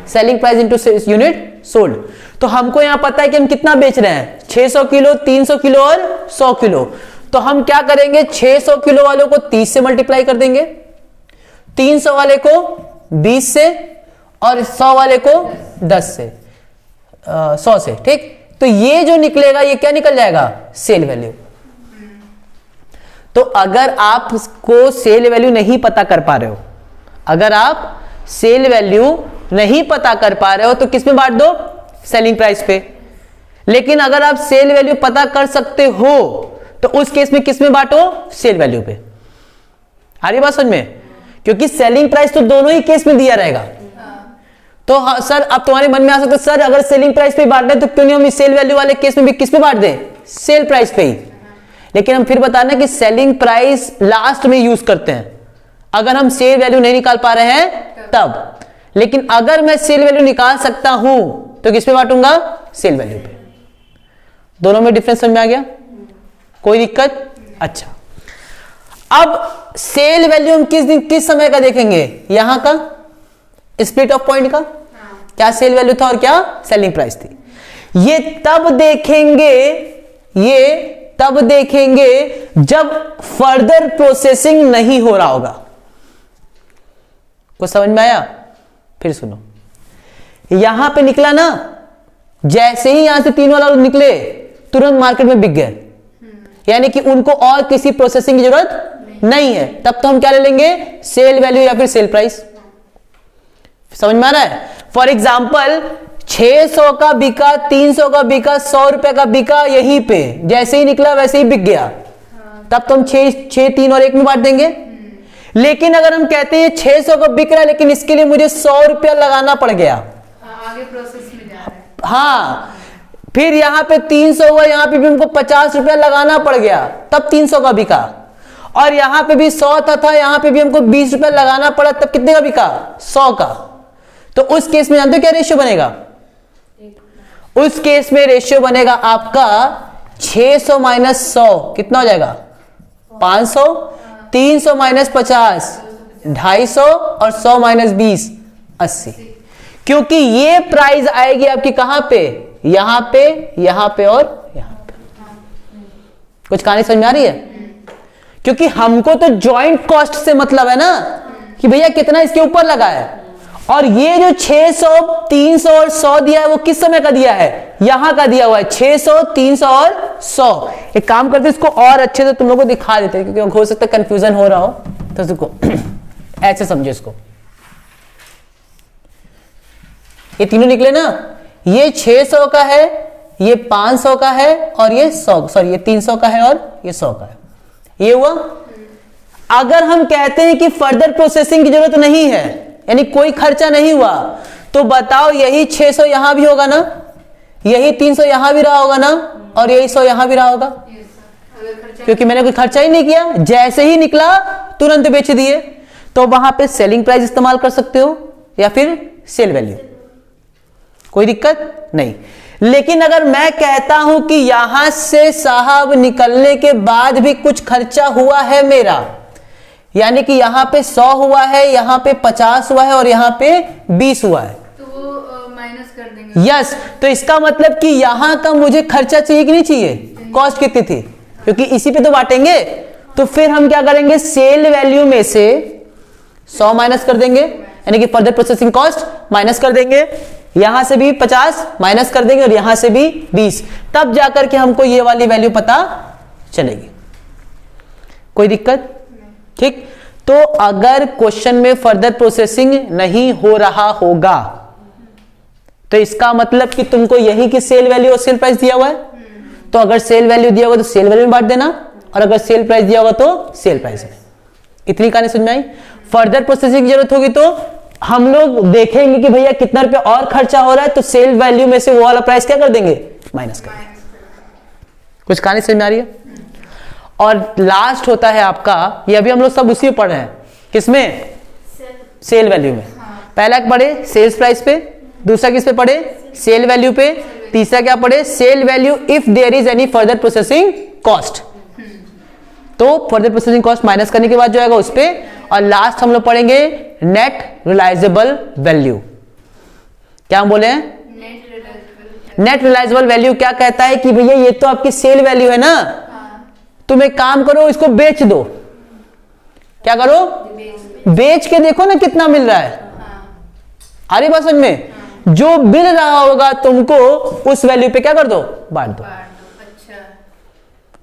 selling price into unit sold. तो हमको यहां पता है कि हम कितना बेच रहे हैं, 600 किलो, 300 किलो और 100 किलो। तो हम क्या करेंगे, 600 किलो वालों को 30 से मल्टीप्लाई कर देंगे, 300 वाले को 20 से और 100 वाले को 10 से, 100 से। ठीक, तो ये जो निकलेगा ये क्या निकल जाएगा, सेल वैल्यू। तो अगर आपको सेल वैल्यू नहीं पता कर पा रहे हो, अगर आप सेल वैल्यू नहीं पता कर पा रहे हो तो किस में बांट दो, सेलिंग प्राइस पे। लेकिन अगर आप सेल वैल्यू पता कर सकते हो तो उस केस में किस में बांटो, सेल वैल्यू पे। आ रही बात समझ में, क्योंकि सेलिंग प्राइस तो दोनों ही केस में दिया रहेगा। तो हाँ, सर अब तुम्हारे मन में आ सकता है, सर अगर सेलिंग प्राइस पे बांट दें तो क्यों नहीं हम सेल वैल्यू वाले केस में भी किस पे बांट दें, सेल प्राइस पे ही। लेकिन हम फिर बताना कि सेलिंग प्राइस लास्ट में यूज करते हैं अगर हम सेल वैल्यू नहीं निकाल पा रहे हैं तब। लेकिन अगर मैं सेल वैल्यू निकाल सकता हूं तो किस पे बांटूंगा, सेल वैल्यू पे। दोनों में डिफरेंस समझ में आ गया, कोई दिक्कत। अच्छा, अब सेल वैल्यू हम किस समय का देखेंगे, यहां का स्प्लिट ऑफ पॉइंट का, क्या सेल वैल्यू था और क्या सेलिंग प्राइस थी। ये तब देखेंगे जब फर्दर प्रोसेसिंग नहीं हो रहा होगा। कुछ समझ में आया, फिर सुनो, यहां पे निकला ना, जैसे ही यहां से 3 वाला निकले तुरंत मार्केट में बिक गए, यानी कि उनको और किसी प्रोसेसिंग की जरूरत नहीं है। तब तो हम क्या ले लेंगे, सेल वैल्यू या फिर सेल प्राइस। समझ में आ रहा है। फॉर एग्जाम्पल 600 का बिका, 300 का बिका, 100 रुपए का बिका, यहीं पे जैसे ही निकला वैसे ही बिक गया, तब तो हम 6, 3 और 1 में बांट देंगे। लेकिन अगर हम कहते हैं 600 का बिक रहा है लेकिन इसके लिए मुझे 100 रुपया लगाना पड़ गया, आगे प्रोसेस में जा रहा है, हाँ, फिर यहां पे 300 हुआ, यहां पे भी हमको 50 रुपया लगाना पड़ गया, तब 300 का बिका। और यहां पे भी 100 था, यहां पे भी हमको 20 रुपया लगाना पड़ा, तब कितने का बिका, 100 का। तो उस केस में जानते हो क्या रेशियो बनेगा, उस केस में रेशियो बनेगा आपका 600 माइनस 100 कितना हो जाएगा, 500, 300 माइनस 50 250 और 100 माइनस 20 80। क्योंकि ये प्राइस आएगी आपकी कहां पे, यहां पे, यहां पे और यहां पे। कुछ कहानी समझ में आ रही है। क्योंकि हमको तो जॉइंट कॉस्ट से मतलब है ना कि भैया कितना इसके ऊपर लगा है, और ये जो 600, 300 और 100 दिया है वो किस समय का दिया है, यहां का दिया हुआ है 600, 300 और 100। एक काम करते इसको और अच्छे से तुम लोगों को दिखा देते हैं, क्योंकि हो सकता है कंफ्यूजन हो रहा हो, तो इसको ऐसे समझो। इसको ये तीनों निकले ना, ये 600 का है, ये 500 का है और ये 100, सॉरी ये 300 का है और ये 100 का है। ये हुआ। अगर हम कहते हैं कि फर्दर प्रोसेसिंग की जरूरत नहीं है, यानी कोई खर्चा नहीं हुआ, तो बताओ यही 600 यहां भी होगा ना, यही 300 यहां भी रहा होगा ना, और यही 100 यहां भी रहा होगा, क्योंकि मैंने कोई खर्चा ही नहीं किया, जैसे ही निकला तुरंत बेच दिए। तो वहां पे सेलिंग प्राइस इस्तेमाल कर सकते हो या फिर सेल वैल्यू, कोई दिक्कत नहीं। लेकिन अगर मैं कहता हूं कि यहां से साहब निकलने के बाद भी कुछ खर्चा हुआ है मेरा, यानी कि यहां पे 100 हुआ है, यहां पे 50 हुआ है और यहां पे 20 हुआ है। तो वो माइनस कर देंगे। यस, तो इसका मतलब कि यहां का मुझे खर्चा चाहिए कि नहीं चाहिए, कॉस्ट कितनी थी, क्योंकि इसी पे तो बांटेंगे। तो फिर हम क्या करेंगे, सेल वैल्यू में से 100 माइनस कर देंगे, यानी कि फर्दर प्रोसेसिंग कॉस्ट माइनस कर देंगे, यहां से भी 50 माइनस कर देंगे और यहां से भी 20, तब जाकर के हमको ये वाली वैल्यू पता चलेगी। कोई दिक्कत? ठीक। तो अगर क्वेश्चन में फर्दर प्रोसेसिंग नहीं हो रहा होगा तो इसका मतलब कि तुमको यही कि सेल वैल्यू और सेल प्राइस दिया हुआ है, तो अगर सेल वैल्यू दिया होगा तो सेल वैल्यू में बांट देना, और अगर सेल प्राइस दिया होगा तो सेल प्राइस में। इतनी कहानी समझ में आई। फर्दर प्रोसेसिंग की जरूरत होगी तो हम लोग देखेंगे कि भैया कितना रुपया और खर्चा हो रहा है, तो सेल वैल्यू में से वो वाला प्राइस क्या कर देंगे, माइनस कर देंगे। कुछ कहानी समझ में आ रही है। और लास्ट होता है आपका, ये अभी हम लोग सब उसी में पढ़ रहे हैं, किसमें, सेल वैल्यू में। पहला पढ़े सेल्स प्राइस पे, दूसरा किस पे पढ़े, सेल वैल्यू पे, तीसरा क्या पढ़े, sale value if there is any further processing cost, तो फर्दर प्रोसेसिंग कॉस्ट माइनस करने के बाद जो आएगा उस पे, और लास्ट हम लोग पढ़ेंगे नेट रियलाइजेबल वैल्यू। क्या हम बोले हैं, नेट रियलाइजेबल वैल्यू क्या कहता है कि भैया ये तो आपकी सेल वैल्यू है ना, तुम एक काम करो इसको बेच दो। क्या करो, बेच के देखो ना कितना मिल रहा है। आ रही बात समझ में, जो मिल रहा होगा तुमको उस वैल्यू पे क्या कर दो, बांट दो। अच्छा।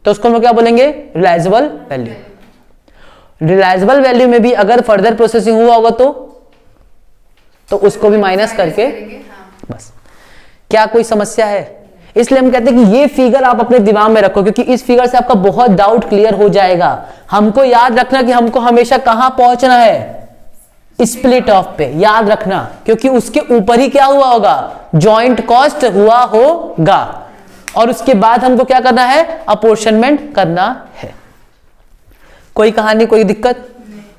तो उसको हम लोग क्या बोलेंगे, रियलाइजेबल वैल्यू। रियलाइजेबल वैल्यू में भी अगर फर्दर प्रोसेसिंग हुआ होगा तो उसको भी माइनस करके, बस। क्या कोई समस्या है? इसलिए हम कहते हैं कि ये फिगर आप अपने दिमाग में रखो, क्योंकि इस फिगर से आपका बहुत डाउट क्लियर हो जाएगा। हमको याद रखना कि हमको हमेशा कहां पहुंचना है, स्प्लिट ऑफ पे, याद रखना, क्योंकि उसके ऊपर ही क्या हुआ होगा, जॉइंट कॉस्ट हुआ होगा, और उसके बाद हमको क्या करना है, अपोर्शनमेंट करना है। कोई कहानी, कोई दिक्कत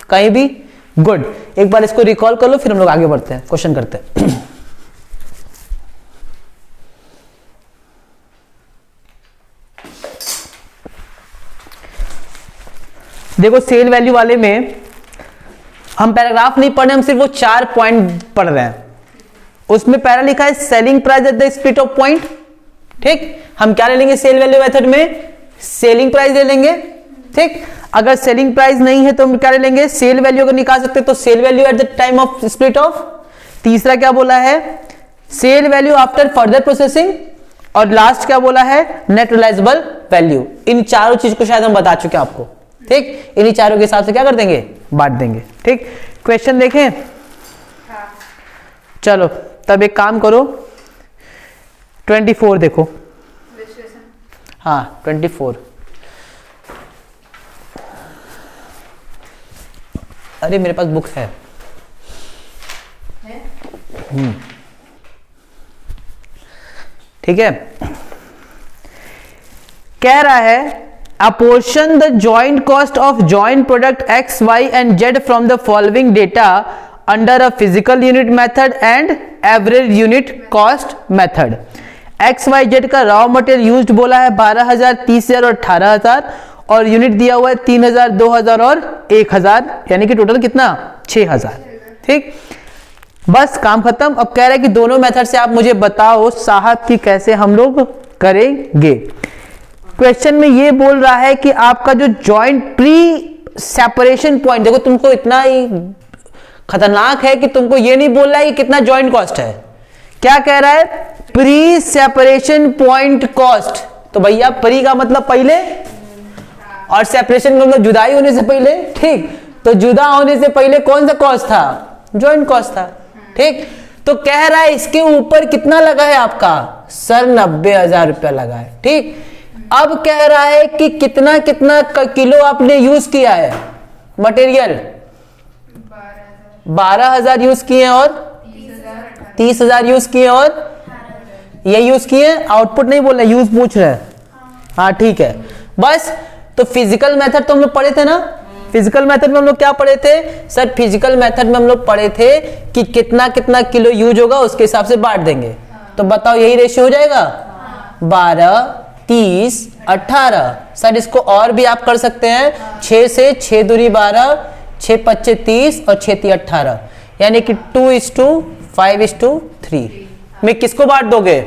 कहीं भी? गुड। एक बार इसको रिकॉल कर लो, फिर हम लोग आगे बढ़ते हैं, क्वेश्चन करते हैं। देखो सेल वैल्यू वाले में हम पैराग्राफ नहीं पढ़ रहे, हम सिर्फ वो 4 पॉइंट पढ़ रहे हैं। उसमें पहला लिखा है selling price at the split off point. ठीक, हम क्या ले लेंगे सेल वैल्यू मेथड में, सेलिंग प्राइस ले लेंगे। ठीक, अगर सेलिंग प्राइस नहीं है तो हम क्या ले लेंगे, सेल वैल्यू अगर निकाल सकते तो sale value at the time of split off. तीसरा क्या बोला है, sale value after further processing, और लास्ट क्या बोला है, नेट रियलाइजेबल वैल्यू। इन चारों चीज को शायद हम बता चुके हैं आपको। ठीक, इन्हीं चारों के हिसाब से क्या कर देंगे, बांट देंगे। ठीक, क्वेश्चन देखें। चलो तब एक काम करो, 24 देखो। हाँ 24। अरे मेरे पास बुक है। ठीक है, कह रहा है apportion the joint cost of joint product X, Y and Z from the following data under a physical unit method and average unit cost method। X, Y, Z का रॉ मटेरियल यूज्ड बोला है 12,000, 30,000 और 18,000, और unit दिया हुआ है 3,000, 2,000 और 1,000, यानी कि टोटल कितना, 6,000। ठीक, बस काम खत्म। अब कह रहा है कि दोनों मेथड से आप मुझे बताओ साहब कि कैसे हम लोग करेंगे। क्वेश्चन में ये बोल रहा है कि आपका जो जॉइंट प्री सेपरेशन पॉइंट, देखो तुमको इतना ही खतरनाक है कि तुमको ये नहीं बोल रहा है कि कितना जॉइंट कॉस्ट है, क्या कह रहा है, प्री सेपरेशन पॉइंट कॉस्ट। तो भैया प्री का मतलब पहले, और सेपरेशन का मतलब जुदाई होने से पहले। ठीक, तो जुदा होने से पहले कौन सा कॉस्ट था, जॉइंट कॉस्ट था। ठीक, तो कह रहा है इसके ऊपर कितना लगा है आपका, सर 90,000 रुपया लगा है। ठीक, अब कह रहा है कि कितना कितना किलो आपने यूज किया है मटेरियल, 12,000 यूज किए और 30,000 यूज किए और ये यूज किए। आउटपुट नहीं बोल रहे, यूज पूछ रहे हैं। हाँ ठीक है, बस। तो फिजिकल मेथड तो हम लोग पढ़े थे ना, फिजिकल मेथड में हम लोग क्या पढ़े थे सर, फिजिकल मेथड में हम लोग पढ़े थे कि कितना कितना किलो यूज होगा उसके हिसाब से बांट देंगे। तो बताओ यही रेशियो हो जाएगा, 12, 30, 18। सर इसको और भी आप कर सकते हैं, 6 से 6 दूरी 12, 6 5 30 और 6 3 18, यानी कि 2:5:3 में किसको बांट दोगे?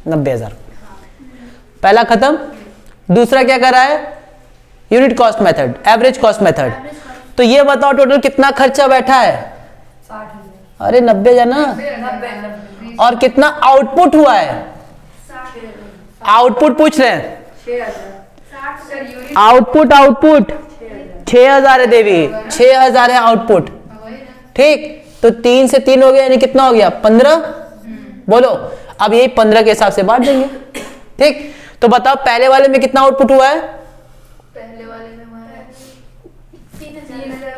90,000। पहला खत्म। दूसरा क्या कर रहा है? Unit cost method, average cost method. तो ये बताओ टोटल कितना खर्चा बैठा है? 60,000। अरे 90,000 ना। 90,000। और कितना आउटपुट हुआ है? आउटपुट पूछ रहे हैं। 6,000। आउटपुट 6,000 है देवी, 6,000 है आउटपुट। ठीक, तो 3 से 3 हो गया, यानी कितना हो गया? 15। बोलो, अब यही 15 के हिसाब से बांट देंगे। ठीक, तो बताओ पहले वाले में कितना आउटपुट हुआ है? पहले वाले में हमारा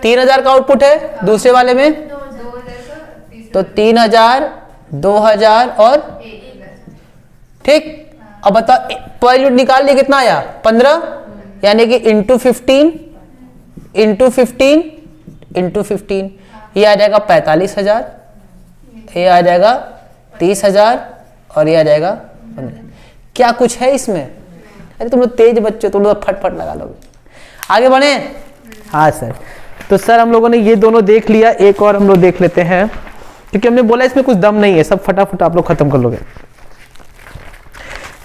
3,000 का आउटपुट है। दूसरे वाले में 2,000 का, तो 3,000, 2,000 और 1,000। ठीक। अब बताओ पर यूनिट निकाल लिए, कितना आया? 15, यानी कि इंटू 15 ये आ जाएगा 45,000, ये आ जाएगा 30,000 और ये आ जाएगा 15। क्या कुछ है इसमें? अरे तुम लोग तेज बच्चे, तुम लोग फटफट लगा लोगे। आगे बढ़े। हाँ सर, तो सर हम लोगों ने ये दोनों देख लिया, एक और हम लोग देख लेते हैं, क्योंकि हमने बोला इसमें कुछ दम नहीं है, सब फटाफट आप लोग खत्म कर लोगे।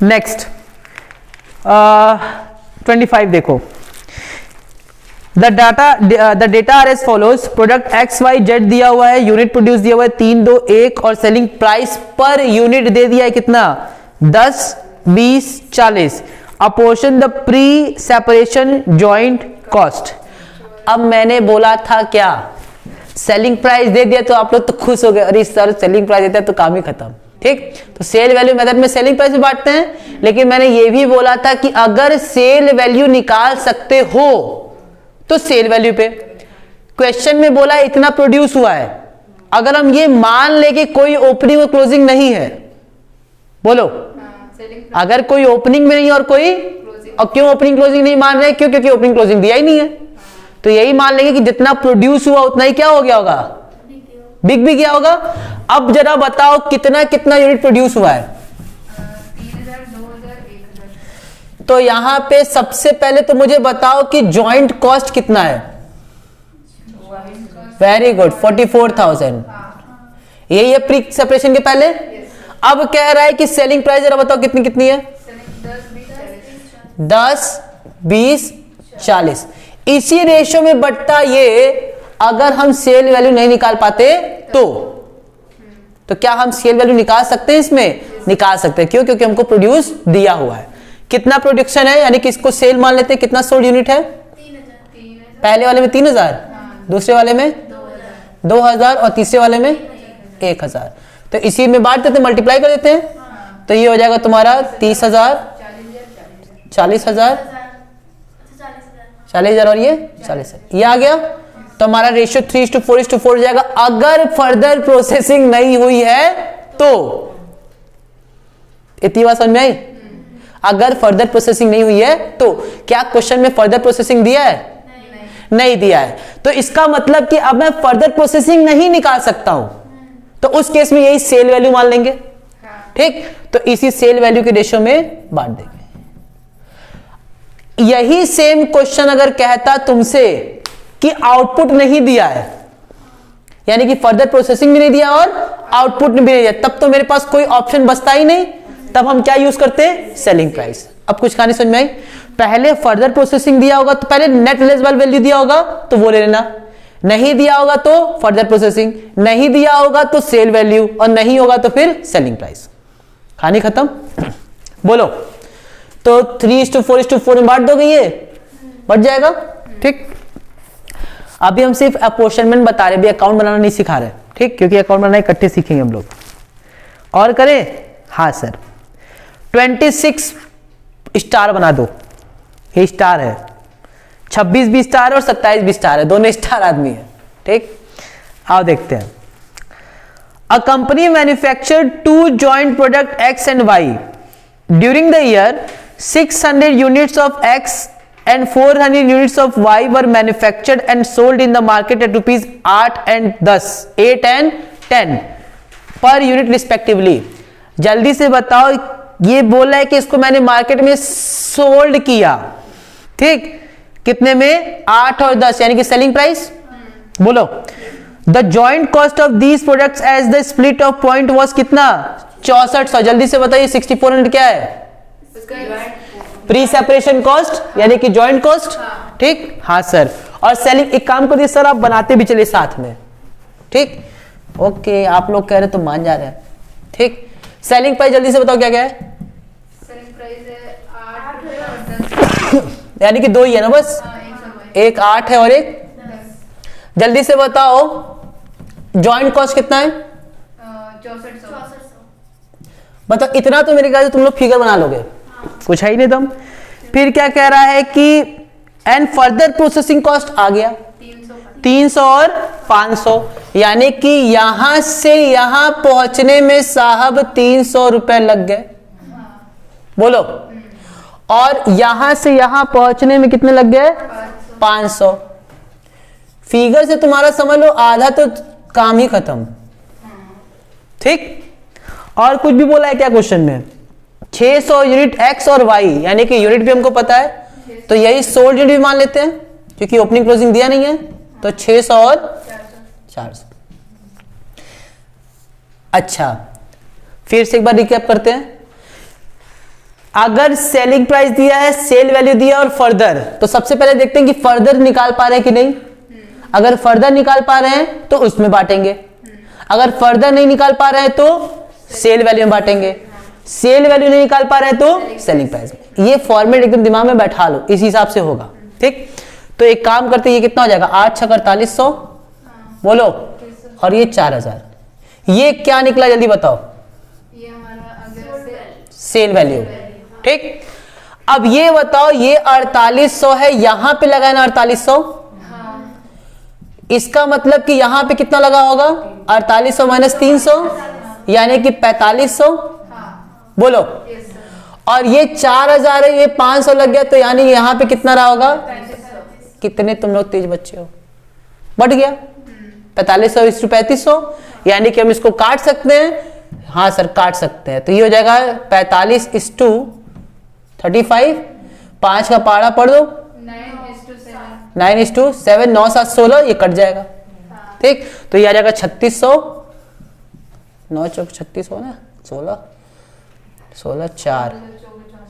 नेक्स्ट 25 देखो। The data are as follows. Product X Y Z दिया हुआ है, यूनिट प्रोड्यूस दिया हुआ है 3 2 1 और सेलिंग प्राइस पर यूनिट दे दिया है कितना? 10 20 40। Apportion the pre separation joint cost. अब मैंने बोला था क्या? सेलिंग प्राइस दे दिया तो आप लोग तो खुश हो गए, अरे सर सेलिंग प्राइस देता है तो काम ही खत्म। ठीक, तो सेल वैल्यू मेथड में सेलिंग प्राइस भी बांटते हैं, लेकिन मैंने ये भी बोला था कि अगर सेल वैल्यू निकाल सकते हो तो सेल वैल्यू पे। क्वेश्चन में बोला इतना प्रोड्यूस हुआ है, अगर हम ये मान ले कि कोई ओपनिंग और क्लोजिंग नहीं है, बोलो अगर कोई ओपनिंग में नहीं और कोई, और क्यों ओपनिंग क्लोजिंग नहीं मान रहे? क्यों? क्योंकि ओपनिंग क्लोजिंग दिया ही नहीं है। तो यही मान लेंगे कि जितना प्रोड्यूस हुआ उतना ही क्या हो गया होगा? बिक भी गया होगा। अब जरा बताओ कितना कितना यूनिट प्रोड्यूस हुआ है? 3,000, 2,000, 1,000। तो यहां पे सबसे पहले तो मुझे बताओ कि जॉइंट कॉस्ट कितना है? Very good, 44,000। यही है प्री सेपरेशन के पहले। अब कह रहा है कि सेलिंग प्राइस जरा बताओ कितनी कितनी है? 10 20 40। इसी रेशियो में बटता ये, अगर हम सेल वैल्यू नहीं निकाल पाते तो क्या हम सेल वैल्यू निकाल सकते हैं? इसमें निकाल सकते हैं। क्यों? क्योंकि हमको प्रोड्यूस दिया हुआ है। कितना प्रोडक्शन है, यानी कि इसको सेल मान लेते हैं। कितना सोल्ड यूनिट है? 3,000। पहले वाले में 3,000, दूसरे वाले में 2,000 और तीसरे वाले में 1,000। तो इसी में बांट देते, मल्टीप्लाई कर देते हैं, तो ये हो जाएगा तुम्हारा 30,000, 40,000, 40,000 और ये 40,000। ये आ गया। तो हमारा रेशियो 3:4:4 हो जाएगा। अगर फर्दर प्रोसेसिंग नहीं हुई है तो, इतनी बात समझ में आई? अगर फर्दर प्रोसेसिंग नहीं हुई है तो क्या क्वेश्चन में फर्दर प्रोसेसिंग दिया है? नहीं दिया है। तो इसका मतलब कि अब मैं फर्दर प्रोसेसिंग नहीं निकाल सकता हूं, तो उस केस में यही सेल वैल्यू मान लेंगे। ठीक, तो इसी सेल वैल्यू के रेशियो में बांट देंगे। यही सेम क्वेश्चन अगर कहता तुमसे कि आउटपुट नहीं दिया है, यानी कि फर्दर प्रोसेसिंग भी नहीं दिया और आउटपुट भी नहीं दिया, तब तो मेरे पास कोई ऑप्शन बचता ही नहीं। तब हम क्या यूज करते हैं? Selling price. अब कुछ कहानी समझ में आई? पहले फर्दर प्रोसेसिंग दिया होगा तो पहले नेट रियलाइजेबल वैल्यू दिया होगा तो वो ले लेना, नहीं दिया होगा तो फर्दर प्रोसेसिंग, नहीं दिया होगा तो सेल वैल्यू, और नहीं होगा तो फिर सेलिंग प्राइस। कहानी खत्म। बोलो, तो 3:4:4 में बांट दोगे, ये बढ़ जाएगा। ठीक, अभी हम सिर्फ अपोर्शनमेंट बता रहे, भी अकाउंट बनाना नहीं सिखा रहे। ठीक, क्योंकि अकाउंट बनाना इकट्ठे सीखेंगे हम लोग। और करें? हाँ सर, 26 स्टार बना दो। ये स्टार है, 26 भी स्टार और 27 भी स्टार है, दोनों स्टार आदमी है। ठीक, आओ देखते हैं। A company manufactured 2 joint product X and Y during the year. 600 units of X and 400 units of Y were manufactured and sold in the market at rupees 8 and 10 per unit respectively। जल्दी से बताओ, ये बोला है कि इसको मैंने market में सोल्ड किया। ठीक, कितने में? 8 और 10, यानी कि सेलिंग प्राइस। बोलो the joint cost of these products as the split off point was कितना 6400। जल्दी से बताइए 6400 क्या है? प्री सेपरेशन कॉस्ट यानी कि जॉइंट कॉस्ट। ठीक, हाँ सर। और सेलिंग, एक काम करिए सर आप बनाते भी चलिए साथ में। ठीक, ओके, आप लोग कह रहे तो मान जा रहे हैं। ठीक, सेलिंग प्राइस जल्दी से बताओ क्या क्या है? सेलिंग प्राइस है 8 और 10। यानी कि दो ही है ना बस, एक 8 है और एक 10। जल्दी से बताओ जॉइंट कॉस्ट कितना है? 6400। मतलब इतना तो मेरे ख्याल से तुम लोग फिगर बना लोगे, कुछ है ही नहीं दम। फिर क्या कह रहा है कि एंड फर्दर प्रोसेसिंग कॉस्ट आ गया 300 और 500, यानी कि यहां से यहां पहुंचने में साहब 300 रुपए लग गए। बोलो, और यहां से यहां पहुंचने में कितने लग गए? 500। फिगर से तुम्हारा समझ लो आधा तो काम ही खत्म। ठीक, और कुछ भी बोला है क्या क्वेश्चन में? 600 यूनिट एक्स और वाई, यानी कि यूनिट भी हमको पता है, तो यही सोल्ड यूनिट भी मान लेते हैं क्योंकि ओपनिंग क्लोजिंग दिया नहीं है। तो 600 और 400। अच्छा, फिर से एक बार रिकैप करते हैं। अगर सेलिंग प्राइस दिया है, सेल वैल्यू दिया और फर्दर, तो सबसे पहले देखते हैं कि फर्दर निकाल पा रहे हैं कि नहीं। अगर फर्दर निकाल पा रहे हैं तो उसमें बांटेंगे, अगर फर्दर नहीं निकाल पा रहे हैं तो सेल वैल्यू में बांटेंगे, सेल वैल्यू नहीं निकाल पा रहे हैं तो सेलिंग प्राइस में। ये फॉर्मेट एकदम दिमाग में बैठा लो, इस हिसाब से होगा। ठीक, तो एक काम करते, ये कितना हो जाएगा? 8 × 4800 बोलो, और ये 4000। ये क्या निकला जल्दी बताओ? ये हमारा अगर सेल वैल्यू। ठीक, अब ये बताओ, ये 4800 है, यहां पे लगा है ना 4800, इसका मतलब कि यहां पे कितना लगा होगा? 4800 माइनस 300 यानी कि 4500। बोलो, और ये 4000 है, ये 500 लग गया, तो यानी यहां पे कितना रहा होगा? कितने तुम लोग तेज बच्चे हो, बढ़ गया 4500 × 3500, यानी कि हम इसको काट सकते हैं। हाँ सर काट सकते हैं, तो ये हो जाएगा 45 × 35, 5 का पारा पढ़ दो, 9:7, 9 7 16, ये कट जाएगा। ठीक, तो ये आ जाएगा 3600, 9 चौक 36 हो ना, 16 16 4,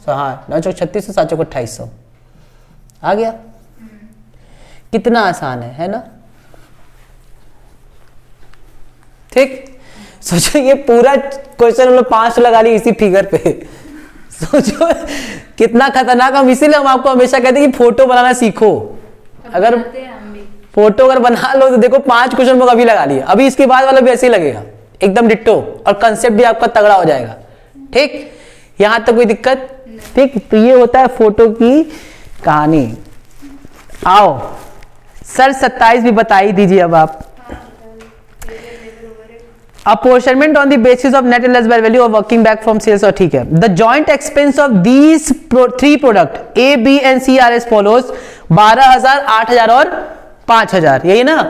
हाँ 9 चौक 3600, 7 चौक 2800 आ गया। कितना आसान है ना? ठीक, सोचो ये पूरा क्वेश्चन हम लोग 5 लगा ली इसी फिगर पे। सोचो कितना खतरनाक। हम इसीलिए हम आपको हमेशा कहते हैं कि फोटो बनाना सीखो। अगर फोटो अगर बना लो तो देखो 5 क्वेश्चन अभी लगा लिए, अभी इसके बाद वाला भी ऐसे ही लगेगा एकदम डिट्टो, और कंसेप्ट भी आपका तगड़ा हो जाएगा। ठीक, यहां तक कोई दिक्कत? ठीक, तो ये होता है फोटो की कहानी। आओ सर 27 भी बता ही दीजिए अब आप। Apportionment on the basis of net eligible value of working back from sales, और ठीक है। The joint expense of these 3 product A B and C are as follows 12000, 8000 और 5000, यही ना?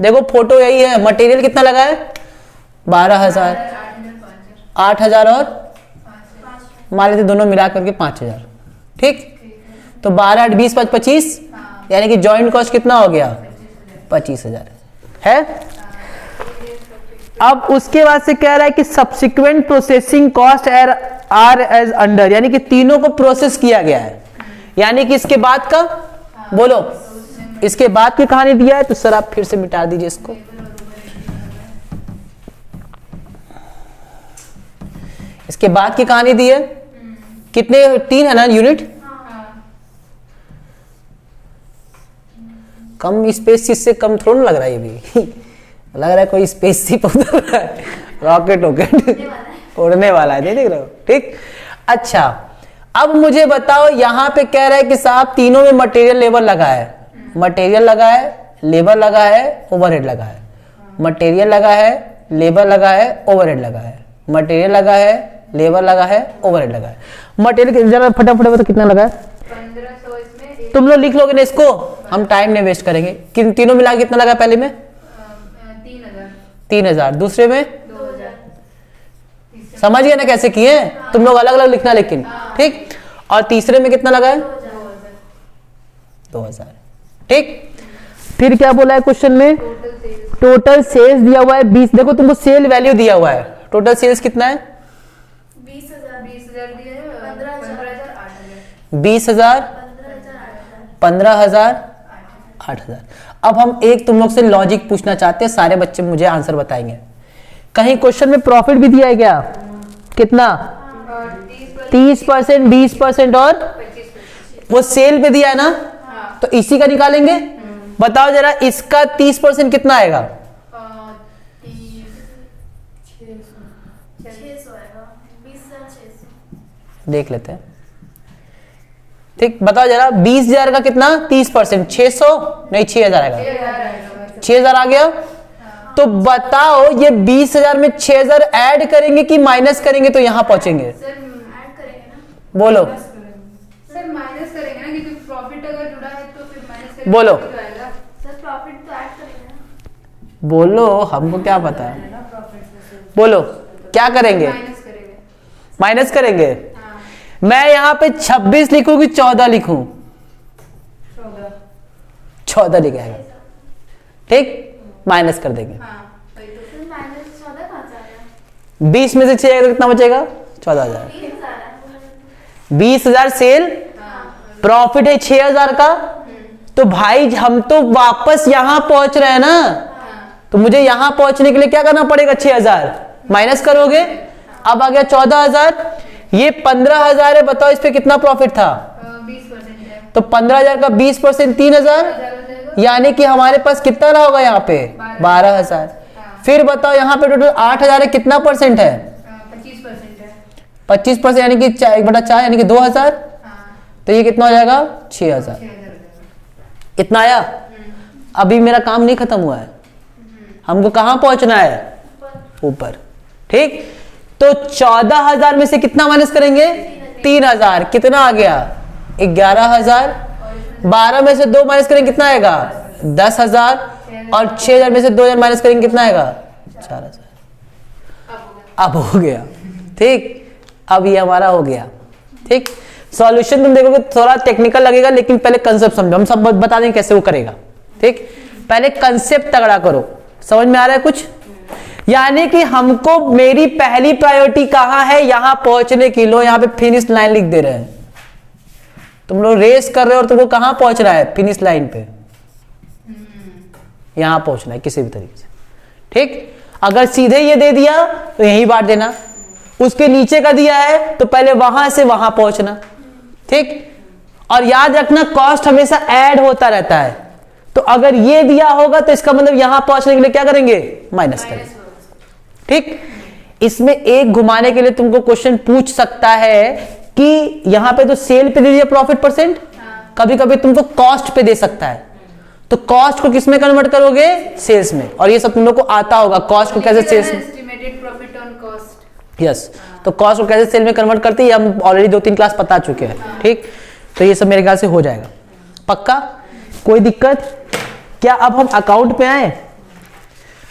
देखो फोटो यही है। मटेरियल कितना लगा है? 12000, 8000 और मान लेते दोनों मिला करके 5000। ठीक, तो 12 8 20 5 25, यानी कि जॉइंट कॉस्ट कितना हो गया? 25000 है। अब उसके बाद से कह रहा है कि subsequent processing cost are as under, यानी कि तीनों को प्रोसेस किया गया है, यानी कि इसके बाद का बोलो, इसके बाद की कहानी दिया है। तो सर आप फिर से मिटा दीजिए इसको। इसके बाद की कहानी दी है, कितने 3 है ना यूनिट? कम स्पेस, इससे कम थोड़ा लग रहा है ये भी। लग रहा है कोई स्पेसशिप उड़ रहा है, रॉकेट उड़ने वाला है, देख रहे हो? ठीक, अच्छा अब मुझे बताओ, यहां पे कह रहा है कि साहब तीनों में मटेरियल लेबर लगा है, मटेरियल लगा है, लेबर लगा है, ओवरहेड लगा है, मटेरियल लगा है, लेबर लगा है, ओवरहेड लगा है, मटेरियल लगा है, लेबर लगा है, ओवरहेड लगा है। मटेरियल जरा फटाफट तो कितना लगा है? 1500 इसमें। तुम लोग लिख लोगे ना इसको, हम टाइम नहीं वेस्ट करेंगे। किन तीनों मिला के कितना लगा? पहले में 3000, दूसरे में 2000। समझ गए ना कैसे किए? तुम लोग अलग अलग लिखना लेकिन। ठीक, और तीसरे में कितना लगा है? 2000। ठीक, फिर क्या बोला है क्वेश्चन में? टोटल सेल्स टोटल सेल्स दिया हुआ है 20। देखो तुमको सेल वैल्यू दिया हुआ है, टोटल सेल्स कितना है? 20,000 20,000 दिया है 15,000 8,000 20,000 15,000 8,000। अब हम एक तुम लोग से लॉजिक पूछना चाहते हैं, सारे बच्चे मुझे आंसर बताएंगे। कहीं क्वेश्चन में प्रॉफिट भी दिया है क्या? कितना? और 30%, 20% और 25%। वो सेल पे दिया है ना, हाँ तो इसी का निकालेंगे। बताओ जरा इसका 30% कितना आएगा? 600 आएगा 20,600 देख लेते हैं। ठीक, बताओ जरा 20,000 का कितना 30%? 600 नहीं 6,000 आएगा। 6,000 आ गया। तो बताओ ये 20,000 में 6,000 ऐड करेंगे कि माइनस करेंगे तो यहां पहुंचेंगे? सर ऐड करेंगे ना। बोलो सर माइनस करेंगे ना, क्योंकि प्रॉफिट अगर जुड़ा है तो फिर माइनस करेंगे बोलो। तो आएगा। सर प्रॉफिट तो ऐड करेंगे ना। बोलो, हमको क्या पता है? बोलो क्या करेंगे? माइनस करेंगे। माइनस करेंगे। हाँ मैं यहां पे 26 लिखूं कि 14 लिखूं? 14 लिखेगा। ठीक, माइनस कर देंगे। हाँ वही तो। सर माइनस 14 कहाँ से आया? 20 में से 6 आएगा तो कितना बचेगा? 14,000। 20,000 है। 20,000 सेल, हाँ प्रॉफिट है 6,000 का। तो भाई हम तो वापस यहां पहुंच रहे हैं ना, तो मुझे यहां पहुंचने के लिए क्या करना पड़ेगा? 6,000 माइनस करोगे, अब आ गया 14,000। ये 15,000 है, बताओ इस पे कितना प्रॉफिट था? 20% है। तो 15,000 का 20% 3,000, 1000 हो जाएगा। यानी कि हमारे पास कितना रहा होगा यहाँ पे? 12,000। फिर बताओ यहाँ पे टोटल 8,000 है, कितना परसेंट है? 25% है। 25% यानी कि 1/4 यानी कि 2,000। हाँ तो ये कितना हो जाएगा? 6,000। 6,000 हो जाएगा। इतना आया। अभी मेरा काम नहीं खत्म हुआ है, हमको कहां पहुंचना है? ऊपर। ठीक, तो 14,000 में से कितना माइनस करेंगे? 3,000। कितना आ गया? 11,000। 12 में से 2 माइनस करेंगे कितना आएगा? 10,000। और 6,000 में से 2,000 माइनस करेंगे कितना आएगा? 4,000। अब हो गया। ठीक, अब ये हमारा हो गया। ठीक, सॉल्यूशन तुम देखोगे थोड़ा टेक्निकल लगेगा, लेकिन पहले कंसेप्ट समझो, हम सब बता देंगे कैसे वो करेगा। ठीक, पहले कंसेप्ट तगड़ा करो। समझ में आ रहा है कुछ? यानी कि हमको मेरी पहली प्रायोरिटी कहां है? यहां पहुंचने की। लो यहां पे फिनिश लाइन लिख दे रहे हैं। तुम लोग रेस कर रहे हो और तुमको कहां पहुंचना है? फिनिश लाइन पे। यहां पहुंचना है किसी भी तरीके से। ठीक, अगर सीधे ये दे दिया तो यही बांट देना, उसके नीचे का दिया है तो पहले वहां से वहां पहुंचना। ठीक, और याद रखना कॉस्ट हमेशा ऐड होता रहता है। तो अगर ये दिया होगा तो इसका मतलब यहां पहुंचने के लिए क्या करेंगे? माइनस करेंगे। ठीक, इसमें एक घुमाने के लिए तुमको क्वेश्चन पूछ सकता है कि यहां पे तो सेल पे दे दिया प्रॉफिट परसेंट, कभी कभी तुमको कॉस्ट पे दे सकता है, तो कॉस्ट को किस में कन्वर्ट करोगे? सेल्स में। और ये सब तुम लोग को आता होगा, कॉस्ट को कैसे सेल्स में। Estimated profit on cost. Yes, तो कॉस्ट को कैसे सेल में कन्वर्ट करते हैं हम ऑलरेडी 2-3 क्लास बता चुके हैं। ठीक, तो ये सब मेरे ख्याल से हो जाएगा। पक्का? कोई दिक्कत? क्या अब हम अकाउंट पे आए?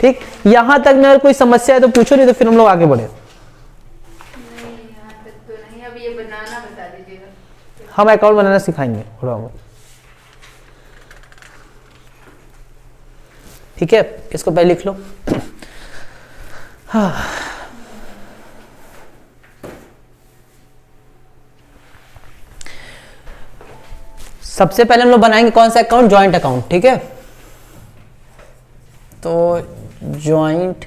ठीक, यहां तक में अगर कोई समस्या है तो पूछो, नहीं तो फिर हम लोग आगे बढ़े। नहीं यहाँ तक तो नहीं, अब ये बनाना बता दीजिएगा। हम अकाउंट बनाना सिखाएंगे थोड़ा। ठीक है, इसको पहले लिख लो। हाँ। सबसे पहले हम लोग बनाएंगे कौन सा अकाउंट? Joint account. ठीक है, तो जॉइंट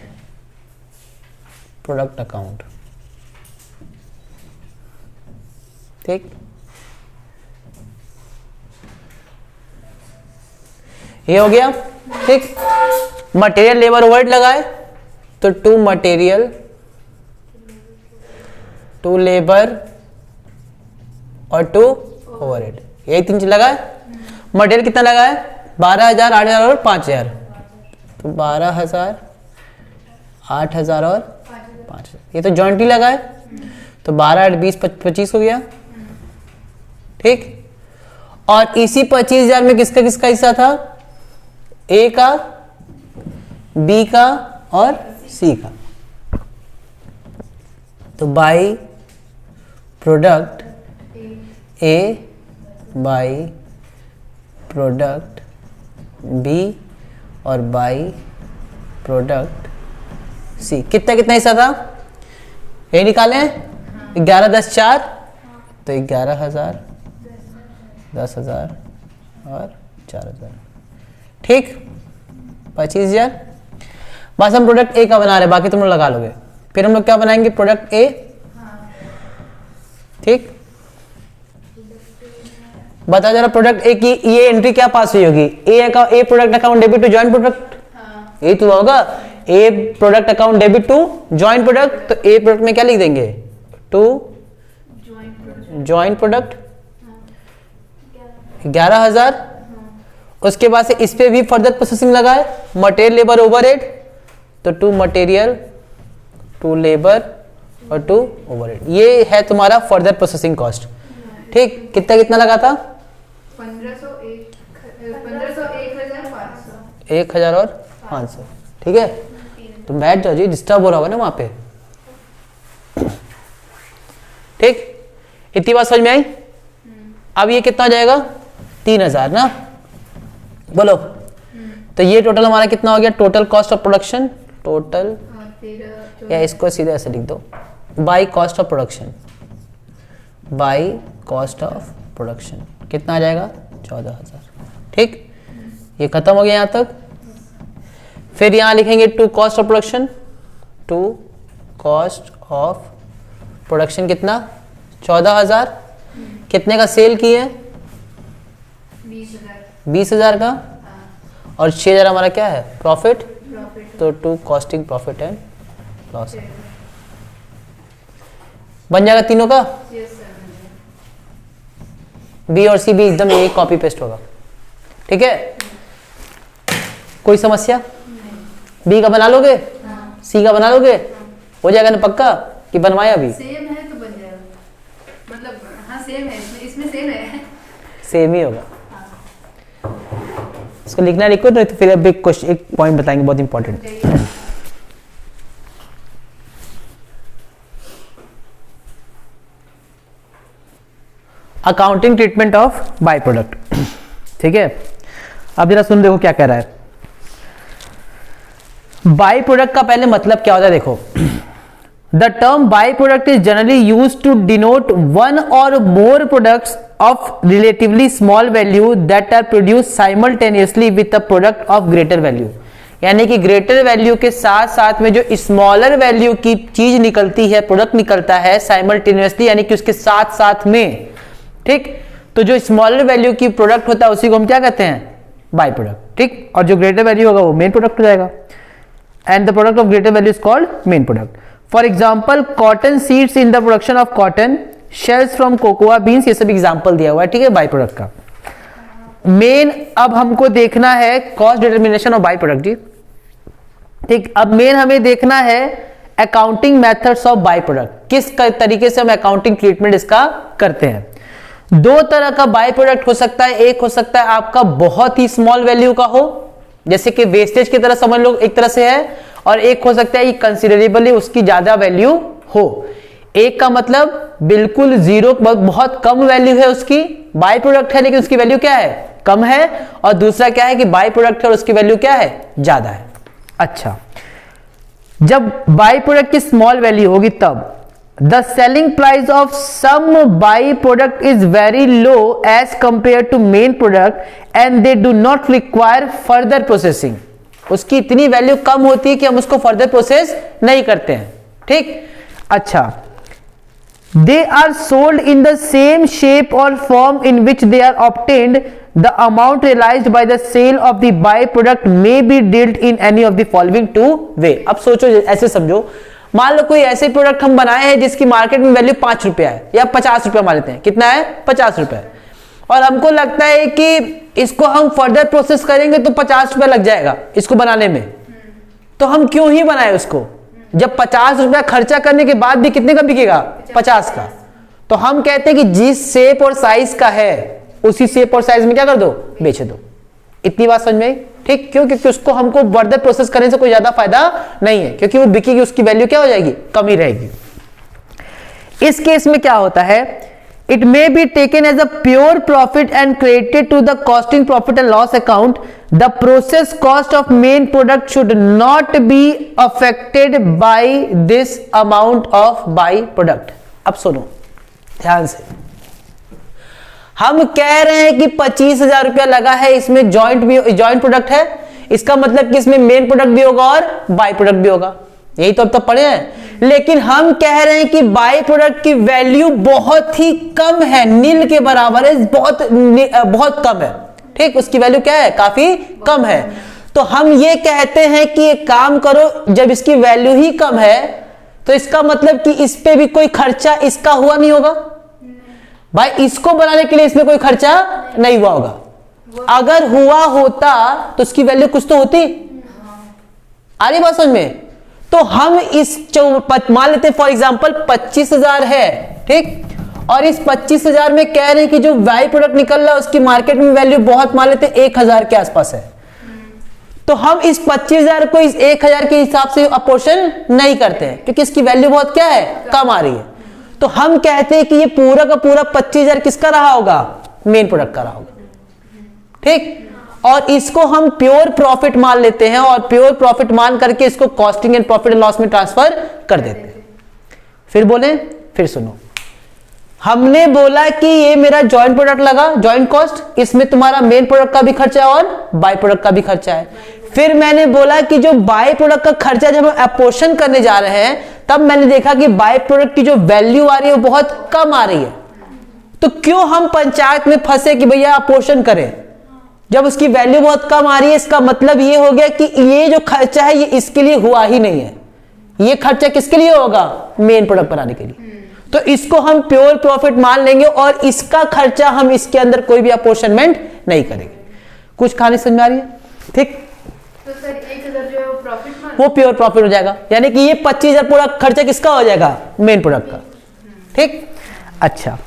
प्रोडक्ट अकाउंट। ठीक, ये हो गया। ठीक, मटेरियल लेबर ओवरहेड लगाए तो टू मटेरियल टू लेबर और टू ओवरहेड, यही 3 चीज लगाए। मटेरियल कितना लगाए? 12,000, 8,000 और 5,000। तो 12,000, 8,000 और 5,000, ये तो जॉइंटली लगाए। तो 12, 8, 20, 25 हो गया। ठीक, और इसी 25,000 में किसका किसका हिस्सा था? ए का, बी का और सी का। तो by product A by product B और बाई प्रोडक्ट सी। कितना कितना हिस्सा था यही निकाले? 11 10 4, तो 11,000, 10,000 और 4,000, ठीक 25,000। बस हम प्रोडक्ट ए का बना रहे, बाकी तुम लोग लगा लोगे। फिर हम लोग क्या बनाएंगे? प्रोडक्ट ए, ठीक। बता जरा प्रोडक्ट ए की ये एंट्री क्या पास हुई होगी? A product account debit to joint product, यही तो होगा। A product account debit to joint product, तो ए प्रोडक्ट में क्या लिख देंगे? To joint product 11,000। उसके बाद से इस पे भी फर्दर प्रोसेसिंग लगा है, मटेरियल लेबर ओवरहेड, तो टू मटेरियल टू लेबर और टू ओवरहेड। ये है तुम्हारा फर्दर प्रोसेसिंग कॉस्ट, ठीक। कितना कितना लगा था? 1,000 और 500, ठीक है। तुम बैठ जाओ जी, डिस्टर्ब हो रहा होगा ना वहां पे, ठीक। इतनी बात समझ में आई? अब ये कितना हो जाएगा? 3,000 ना, बोलो। तो ये टोटल हमारा कितना हो गया? Total cost of production, total, या इसको सीधे ऐसे लिख दो, by cost of production, by cost of production कितना आ जाएगा? 14,000, ठीक। ये खत्म हो गया यहां तक। फिर यहां लिखेंगे to cost of production, to cost of production कितना? 14,000। कितने का सेल किए? 20,000 का, और 6,000 हमारा क्या है? प्रॉफिट, तो to costing profit and loss. बन जाएगा तीनों का? बी और सी भी एकदम एक कॉपी पेस्ट होगा, ठीक है। कोई समस्या? बी का बना लोगे? सी का बना लोगे? हो जाएगा ना पक्का कि बनवाया अभी? सेम है तो बन जाएगा, मतलब हाँ सेम है, इसमें सेम है, सेम ही होगा। इसको लिखना लिखो, नहीं तो फिर अब एक क्वेश्चन, एक पॉइंट बताएंगे बहुत important. Accounting treatment of by product, ठीक है। अब जरा सुन देखो क्या कह रहा है। बाय प्रोडक्ट का पहले मतलब क्या होता है देखो। The term by product is generally used to denote one or more products of relatively small value that are produced simultaneously with a product of greater value। यानी कि ग्रेटर वैल्यू के साथ साथ में जो स्मॉलर वैल्यू की चीज निकलती है, प्रोडक्ट निकलता है साइमल्टेनियसली, यानी कि उसके साथ साथ में, ठीक। तो जो स्मॉलर वैल्यू की प्रोडक्ट होता है उसी को हम क्या कहते हैं? बाय प्रोडक्ट, ठीक। और जो ग्रेटर वैल्यू होगा वो मेन प्रोडक्ट हो जाएगा, and the product of greater value is called main product. For example cotton seeds in the production of cotton, shells from cocoa beans, ये सब एग्जांपल दिया हुआ है, ठीक है, बाय प्रोडक्ट का। मेन अब हमको देखना है cost determination of by product जी, ठीक। अब मेन हमें देखना है accounting methods of by product, किस तरीके से हम अकाउंटिंग ट्रीटमेंट इसका करते हैं। दो तरह का बाय प्रोडक्ट हो सकता है, एक हो सकता है आपका बहुत ही स्मॉल वैल्यू का हो, जैसे कि वेस्टेज की तरह समझ लो एक तरह से है, और एक हो सकता है ये कंसिडरेबली उसकी ज्यादा वैल्यू हो। एक का मतलब बिल्कुल जीरो, बहुत कम वैल्यू है उसकी, बाय प्रोडक्ट है लेकिन उसकी वैल्यू क्या है? कम है। और दूसरा क्या है कि बाय प्रोडक्ट है और उसकी वैल्यू क्या है? ज्यादा है। अच्छा, जब बाय प्रोडक्ट की स्मॉल वैल्यू होगी तब the selling price of some by product is very low as compare to main product and they do not require further processing. उसकी इतनी वैल्यू कम होती है कि हम उसको फर्दर प्रोसेस नहीं करते हैं, ठीक। अच्छा, they are sold in the same shape or form in which they are obtained, the amount realized by the sale of the byproduct may be dealt in any of the following two way। अब सोचो, ऐसे समझो, मान लो कोई ऐसे product हम बनाए हैं जिसकी मार्केट में वैल्यू 5 रुपया है या 50 रुपया मान लेते हैं, कितना है? 50 रुपया, और हमको लगता है कि इसको हम फर्दर प्रोसेस करेंगे तो 50 रुपया लग जाएगा इसको बनाने में, तो हम क्यों ही बनाए उसको, जब 50 रुपया खर्चा करने के बाद भी कितने का बिकेगा? 50 का। तो हम कहते हैं कि जिस शेप और साइज का है उसी शेप और साइज में क्या कर दो? बेच दो। इतनी बात समझ में आई, ठीक। क्यों? क्योंकि उसको हमको फर्दर प्रोसेस करने से कोई ज्यादा फायदा नहीं है, क्योंकि वो बिकेगी, उसकी वैल्यू क्या हो जाएगी? कम ही रहेगी। इस केस में क्या होता है, It may be taken as a pure profit and credited to the costing profit and loss account. The process cost of main product should not be affected by this amount of byproduct. अब सुनो ध्यान से, हम कह रहे हैं कि 25,000 रुपया लगा है, इसमें जॉइंट प्रोडक्ट है, इसका मतलब कि इसमें मेन प्रोडक्ट भी होगा और बाई प्रोडक्ट भी होगा, यही तो अब तक पढ़े हैं। लेकिन हम कह रहे हैं कि बाई प्रोडक्ट की वैल्यू बहुत ही कम है, नील के बराबर है, बहुत कम है, ठीक, उसकी वैल्यू क्या है, काफी कम है। तो हम ये कहते हैं कि एक काम करो, जब इसकी वैल्यू ही कम है तो इसका मतलब कि इस पे भी कोई खर्चा इसका हुआ नहीं होगा भाई, इसको बनाने के लिए इसमें कोई खर्चा नहीं हुआ होगा। अगर हुआ होता तो उसकी वैल्यू कुछ तो होती, आ रही बात समझ में। तो हम इस मान लेते हैं फॉर एग्जांपल 25,000 है, ठीक, और इस 25,000 में कह रहे हैं कि जो बाई प्रोडक्ट निकल रहा है उसकी मार्केट में वैल्यू बहुत मान लेते हैं 1,000 के आसपास है। तो हम इस 25,000 को इस 1,000 के हिसाब से अपोर्शन नहीं करते हैं क्योंकि इसकी वैल्यू बहुत क्या है, कम आ रही है। तो हम कहते हैं कि ये पूरा का पूरा 25,000 किसका रहा होगा, मेन प्रोडक्ट का रहा होगा, ठीक। और इसको हम प्योर प्रॉफिट मान लेते हैं और प्योर प्रॉफिट मान करके इसको costing and profit and loss में ट्रांसफर कर देते हैं। फिर बोले, फिर सुनो, हमने बोला कि ये मेरा जॉइंट प्रोडक्ट लगा, जॉइंट कॉस्ट, इसमें तुम्हारा मेन प्रोडक्ट का भी खर्चा है और बाई प्रोडक्ट का भी खर्चा है। फिर मैंने बोला कि जो बाई प्रोडक्ट का खर्चा जब हम अपोर्शन करने जा रहे हैं तब मैंने देखा कि बाई प्रोडक्ट की जो वैल्यू आ रही है वो बहुत कम आ रही है। तो क्यों हम पंचायत में फंसे कि भैया अपोर्शन करें जब उसकी वैल्यू बहुत कम आ रही है। इसका मतलब ये हो गया कि ये जो खर्चा है ये इसके लिए हुआ ही नहीं है, ये खर्चा किसके लिए होगा, मेन प्रोडक्ट बनाने के लिए। तो इसको हम प्योर प्रॉफिट मान लेंगे और इसका खर्चा हम इसके अंदर कोई भी अपोर्शनमेंट नहीं करेंगे। कुछ कहानी समझ में आ रही है, ठीक। तो सर 1,000 जो है वो प्रॉफिट मान, वो प्योर प्रॉफिट हो जाएगा, यानी कि ये 25,000 पूरा खर्चा किसका हो जाएगा, मेन प्रोडक्ट का, ठीक। अच्छा,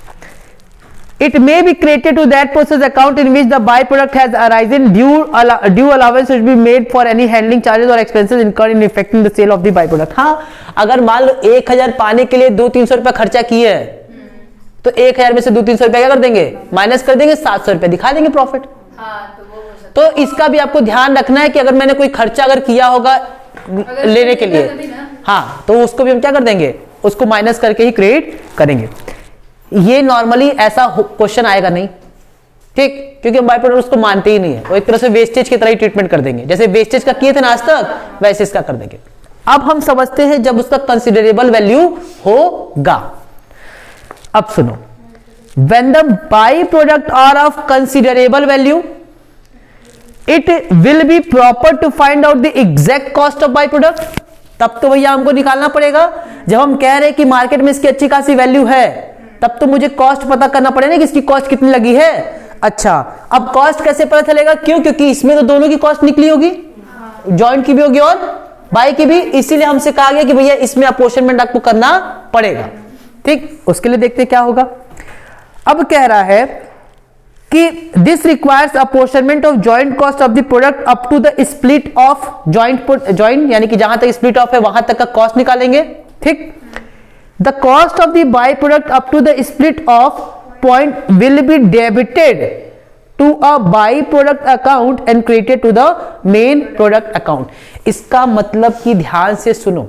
it may be credited to that process account in which the byproduct has arisen. Due allowance should be made for any handling charges or expenses incurred in effecting the sale of the byproduct. हाँ, अगर मान लो 1,000 पाने के लिए 200-300 रुपया खर्चा किए हैं तो 1,000 में से 200-300 रुपया क्या कर देंगे, माइनस कर देंगे, 700 रुपया दिखा देंगे प्रॉफिट। हाँ, तो वो हो सकता तो इसका भी आपको ध्यान रखना है कि अगर मैंने कोई खर्चा अगर किया होगा लेने के लिए, हाँ, तो उसको भी हम क्या कर देंगे, उसको माइनस करके ही क्रेडिट करेंगे। ये नॉर्मली ऐसा क्वेश्चन आएगा नहीं, ठीक, क्योंकि हम बाई प्रोडक्ट उसको मानते ही नहीं है, वो एक तरह से वेस्टेज की तरह ही ट्रीटमेंट कर देंगे, जैसे वेस्टेज का किए थे ना आज तक वैसे इसका कर देंगे। अब हम समझते हैं जब उसका कंसिडरेबल वैल्यू होगा। अब सुनो, when the by product are of considerable value it will be proper to find out the exact cost of by product. तब तो भैया हमको निकालना पड़ेगा, जब हम कह रहे हैं कि मार्केट में इसकी अच्छी खासी वैल्यू है तब तो मुझे कॉस्ट पता करना पड़ेगा कि इसकी कॉस्ट कितनी लगी है। अच्छा, अब कॉस्ट कैसे पता चलेगा, क्यों, क्योंकि इसमें तो दोनों की कॉस्ट निकली होगी, जॉइंट की भी होगी और बाई की भी, इसीलिए हमसे कहा गया कि भैया इसमें अपोर्शनमेंट आपको करना पड़ेगा, ठीक। उसके लिए देखते क्या होगा। अब कह रहा है कि this requires apportionment of joint cost of the product up to the split off joint, यानी कि जहां तक स्प्लिट ऑफ है वहां तक का कॉस्ट निकालेंगे, ठीक। The cost of the byproduct up to the split off point will be debited to a byproduct account and credited to the main product account. इसका मतलब कि ध्यान से सुनो,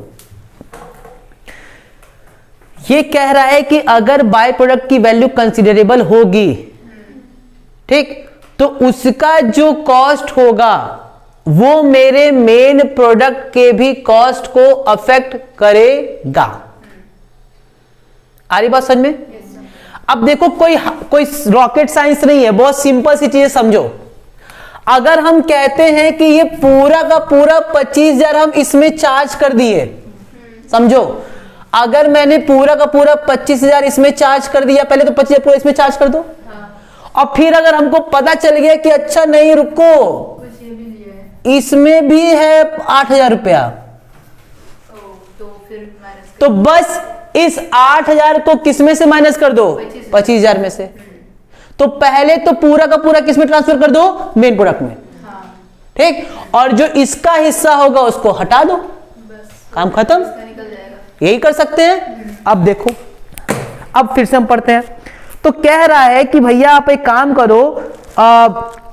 ये कह रहा है कि अगर बाय प्रोडक्ट की वैल्यू कंसिडरेबल होगी, ठीक, तो उसका जो कॉस्ट होगा वो मेरे मेन प्रोडक्ट के भी कॉस्ट को अफेक्ट करेगा। आ रही बात समझ में। अब देखो कोई रॉकेट साइंस नहीं है, बहुत सिंपल सी चीजें समझो। अगर हम कहते हैं कि ये पूरा का पूरा 25,000 हम इसमें चार्ज कर दिए, समझो, अगर मैंने पूरा का पूरा 25,000 इसमें चार्ज कर दिया, पहले तो 25,000 पूरा इसमें चार्ज कर दो, और फिर अगर हमको पता चल गया कि अच्छा नहीं रुको, इसमें भी है 8,000 रुपया, तो बस इस 8,000 को किसमें से माइनस कर दो, 25,000 में से। तो पहले तो पूरा का पूरा किसमें ट्रांसफर कर दो, मेन प्रोडक्ट में, ठीक, और जो इसका हिस्सा होगा उसको हटा दो, काम खत्म। यही कर सकते हैं। अब देखो, अब फिर से हम पढ़ते हैं, तो कह रहा है कि भैया आप एक काम करो,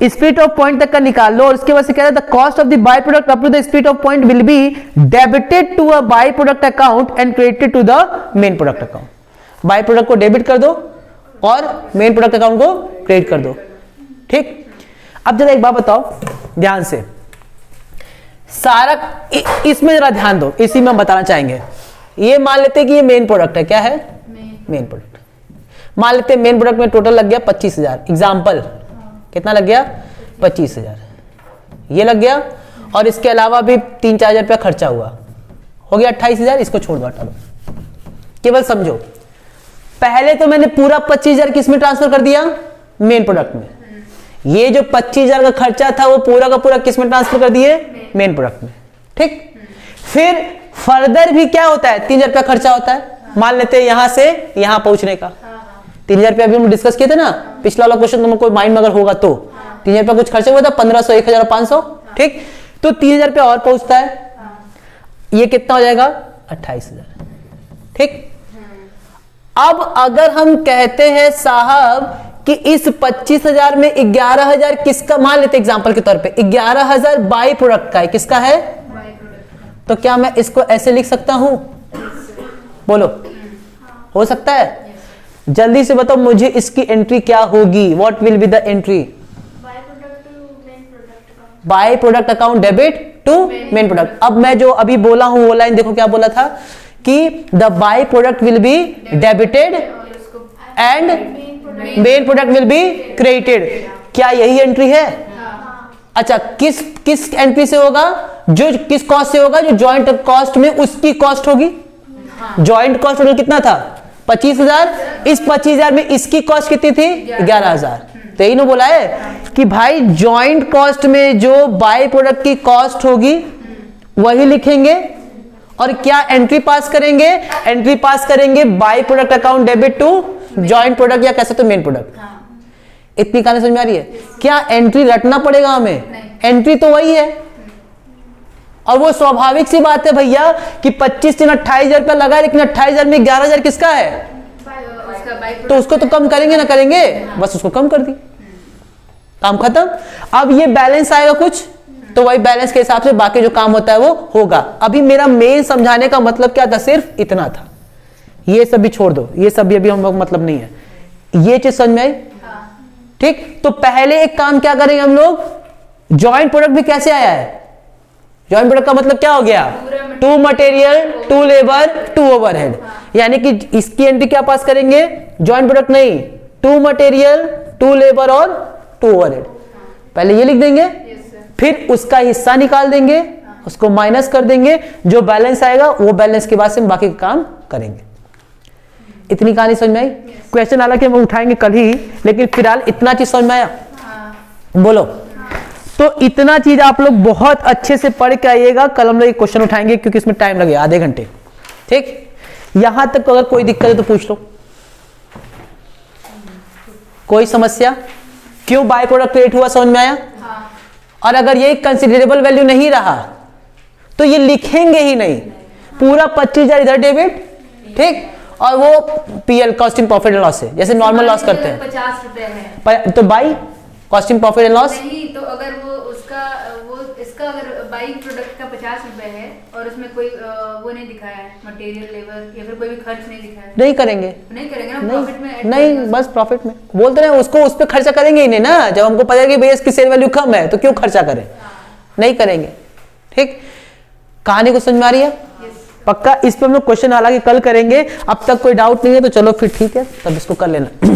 स्पिरिट ऑफ पॉइंट तक का निकाल लो और उसके बाद से कह रहा है the cost of the by product up to the spirit off point will be debited to a by product account and credited to the main product account. By product को डेबिट कर दो और मेन प्रोडक्ट अकाउंट को credit कर दो। ठीक, अब जरा एक बात बताओ ध्यान से, सारा इसमें जरा ध्यान दो, इसी में हम बताना चाहेंगे। ये मान लेते हैं कि ये मेन प्रोडक्ट है, क्या है मेन प्रोडक्ट। मान लेते हैं मेन प्रोडक्ट में टोटल लग गया 25,000, एग्जाम्पल कितना लग गया 25,000, ये लग गया और इसके अलावा भी 3-4 हजार रुपया खर्चा हुआ, हो गया 28,000। इसको छोड़ दो, हटा लो, केवल समझो पहले तो मैंने पूरा 25,000 किस में ट्रांसफर कर दिया, मेन प्रोडक्ट में। ये जो 25,000 का खर्चा था वो पूरा का पूरा किस में ट्रांसफर कर दिए, मेन प्रोडक्ट में। ठीक, फिर फर्दर भी क्या होता है, 3,000 रुपया खर्चा होता है। मान लेते हैं यहां से यहां पहुंचने का 3,000 रुपया, अभी हम डिस्कस किए थे ना पिछला वाला क्वेश्चन, तुम्हें कोई माइंड में अगर होगा तो 3,000 रुपया कुछ खर्चा हुआ था, 1,500, 1,500। ठीक, तो 3,000 रुपया और पहुंचता है, ये कितना हो जाएगा 28,000। ठीक, अब अगर हम कहते हैं साहब कि इस 25,000 में 11,000 किसका, मान लेते एग्जांपल के तौर पे 11,000 बाई प्रोडक्ट का है, किसका है, तो क्या मैं इसको ऐसे लिख सकता हूं, बोलो हो सकता है? जल्दी से बताओ मुझे इसकी एंट्री क्या होगी, what will be the entry, by product account debit to main product. अब मैं जो अभी बोला हूं वो लाइन देखो क्या बोला था कि the by product will be debited and main product will be credited. क्या यही एंट्री है? अच्छा, किस किस एंट्री से होगा, जो किस कॉस्ट से होगा, जो जॉइंट कॉस्ट में उसकी कॉस्ट होगी। जॉइंट कॉस्ट कितना था 25,000, इस 25,000 में इसकी कॉस्ट कितनी थी 11,000। तो यही ना बोला है कि भाई जॉइंट कॉस्ट में जो बाय प्रोडक्ट की कॉस्ट होगी वही लिखेंगे और क्या एंट्री पास करेंगे, एंट्री पास करेंगे by product account debit to joint product या कैसे तो मेन प्रोडक्ट। इतनी कहानी समझ में आ रही है? क्या एंट्री रटना पड़ेगा हमें? एंट्री तो वही है और वो स्वाभाविक सी बात है भैया कि 25,000 रुपया लगा, लेकिन 28,000 में 11,000 किसका है, तो उसको तो कम करेंगे ना करेंगे, बस उसको कम कर दी, काम खत्म। अब ये बैलेंस आएगा कुछ, तो वही बैलेंस के हिसाब से बाकी जो काम होता है वो होगा। अभी मेरा मेन समझाने का मतलब क्या था, सिर्फ इतना था। ये सब भी छोड़ दो, ये सब भी अभी हम लोग मतलब नहीं है, ये चीज समझ में आई? ठीक, तो पहले एक काम क्या करेंगे हम लोग, जॉइंट प्रोडक्ट भी कैसे आया है, जॉइंट प्रोडक्ट का मतलब क्या हो गया, to material to labour to overhead, यानी कि इसकी एंट्री क्या पास करेंगे, जॉइंट प्रोडक्ट नहीं, टू मटेरियल टू लेबर और टू ओवरहेड। पहले ये लिख देंगे, फिर उसका हिस्सा निकाल देंगे, उसको माइनस कर देंगे, जो बैलेंस आएगा वो बैलेंस के बाद से हम बाकी का काम करेंगे। इतनी कहानी समझ में आई? क्वेश्चन हालांकि हम उठाएंगे कल ही, लेकिन फिलहाल इतना चीज समझ में आया? बोलो। तो इतना चीज आप लोग बहुत अच्छे से पढ़ के आइएगा, कल हम लोग क्वेश्चन उठाएंगे क्योंकि इसमें टाइम लगेगा आधे घंटे। ठीक, यहां तक अगर कोई दिक्कत है तो पूछ लो। कोई समस्या? क्यों बाय प्रोडक्ट क्रिएट हुआ समझ में आया? और अगर ये कंसिडरेबल वैल्यू नहीं रहा तो ये लिखेंगे ही नहीं, पूरा 25,000 इधर डेबिट, ठीक, और वो PL costing profit and loss है, जैसे नॉर्मल लॉस करते हैं 50 रुपए है तो by costing profit and loss नहीं, तो अगर वो इसका अगर बाई प्रोडक्ट का 50 रुपए है और उसमें कोई वो नहीं दिखाया है, मटेरियल लेबर या फिर कोई भी खर्च नहीं दिखाया है, नहीं करेंगे, नहीं करेंगे ना, प्रॉफिट में नहीं, बस प्रॉफिट में बोलते हैं उसको, उस पर खर्चा करेंगे ही नहीं ना। जब हमको पता है कि भैया इसकी सेल वैल्यू कम है तो क्यों खर्चा करें, नहीं करेंगे। ठीक, कहानी को समझ में आ रही है? पक्का इस पर हम लोग क्वेश्चन हालांकि कल करेंगे, अब तक कोई डाउट नहीं है तो चलो फिर ठीक है, तब इसको कर लेना।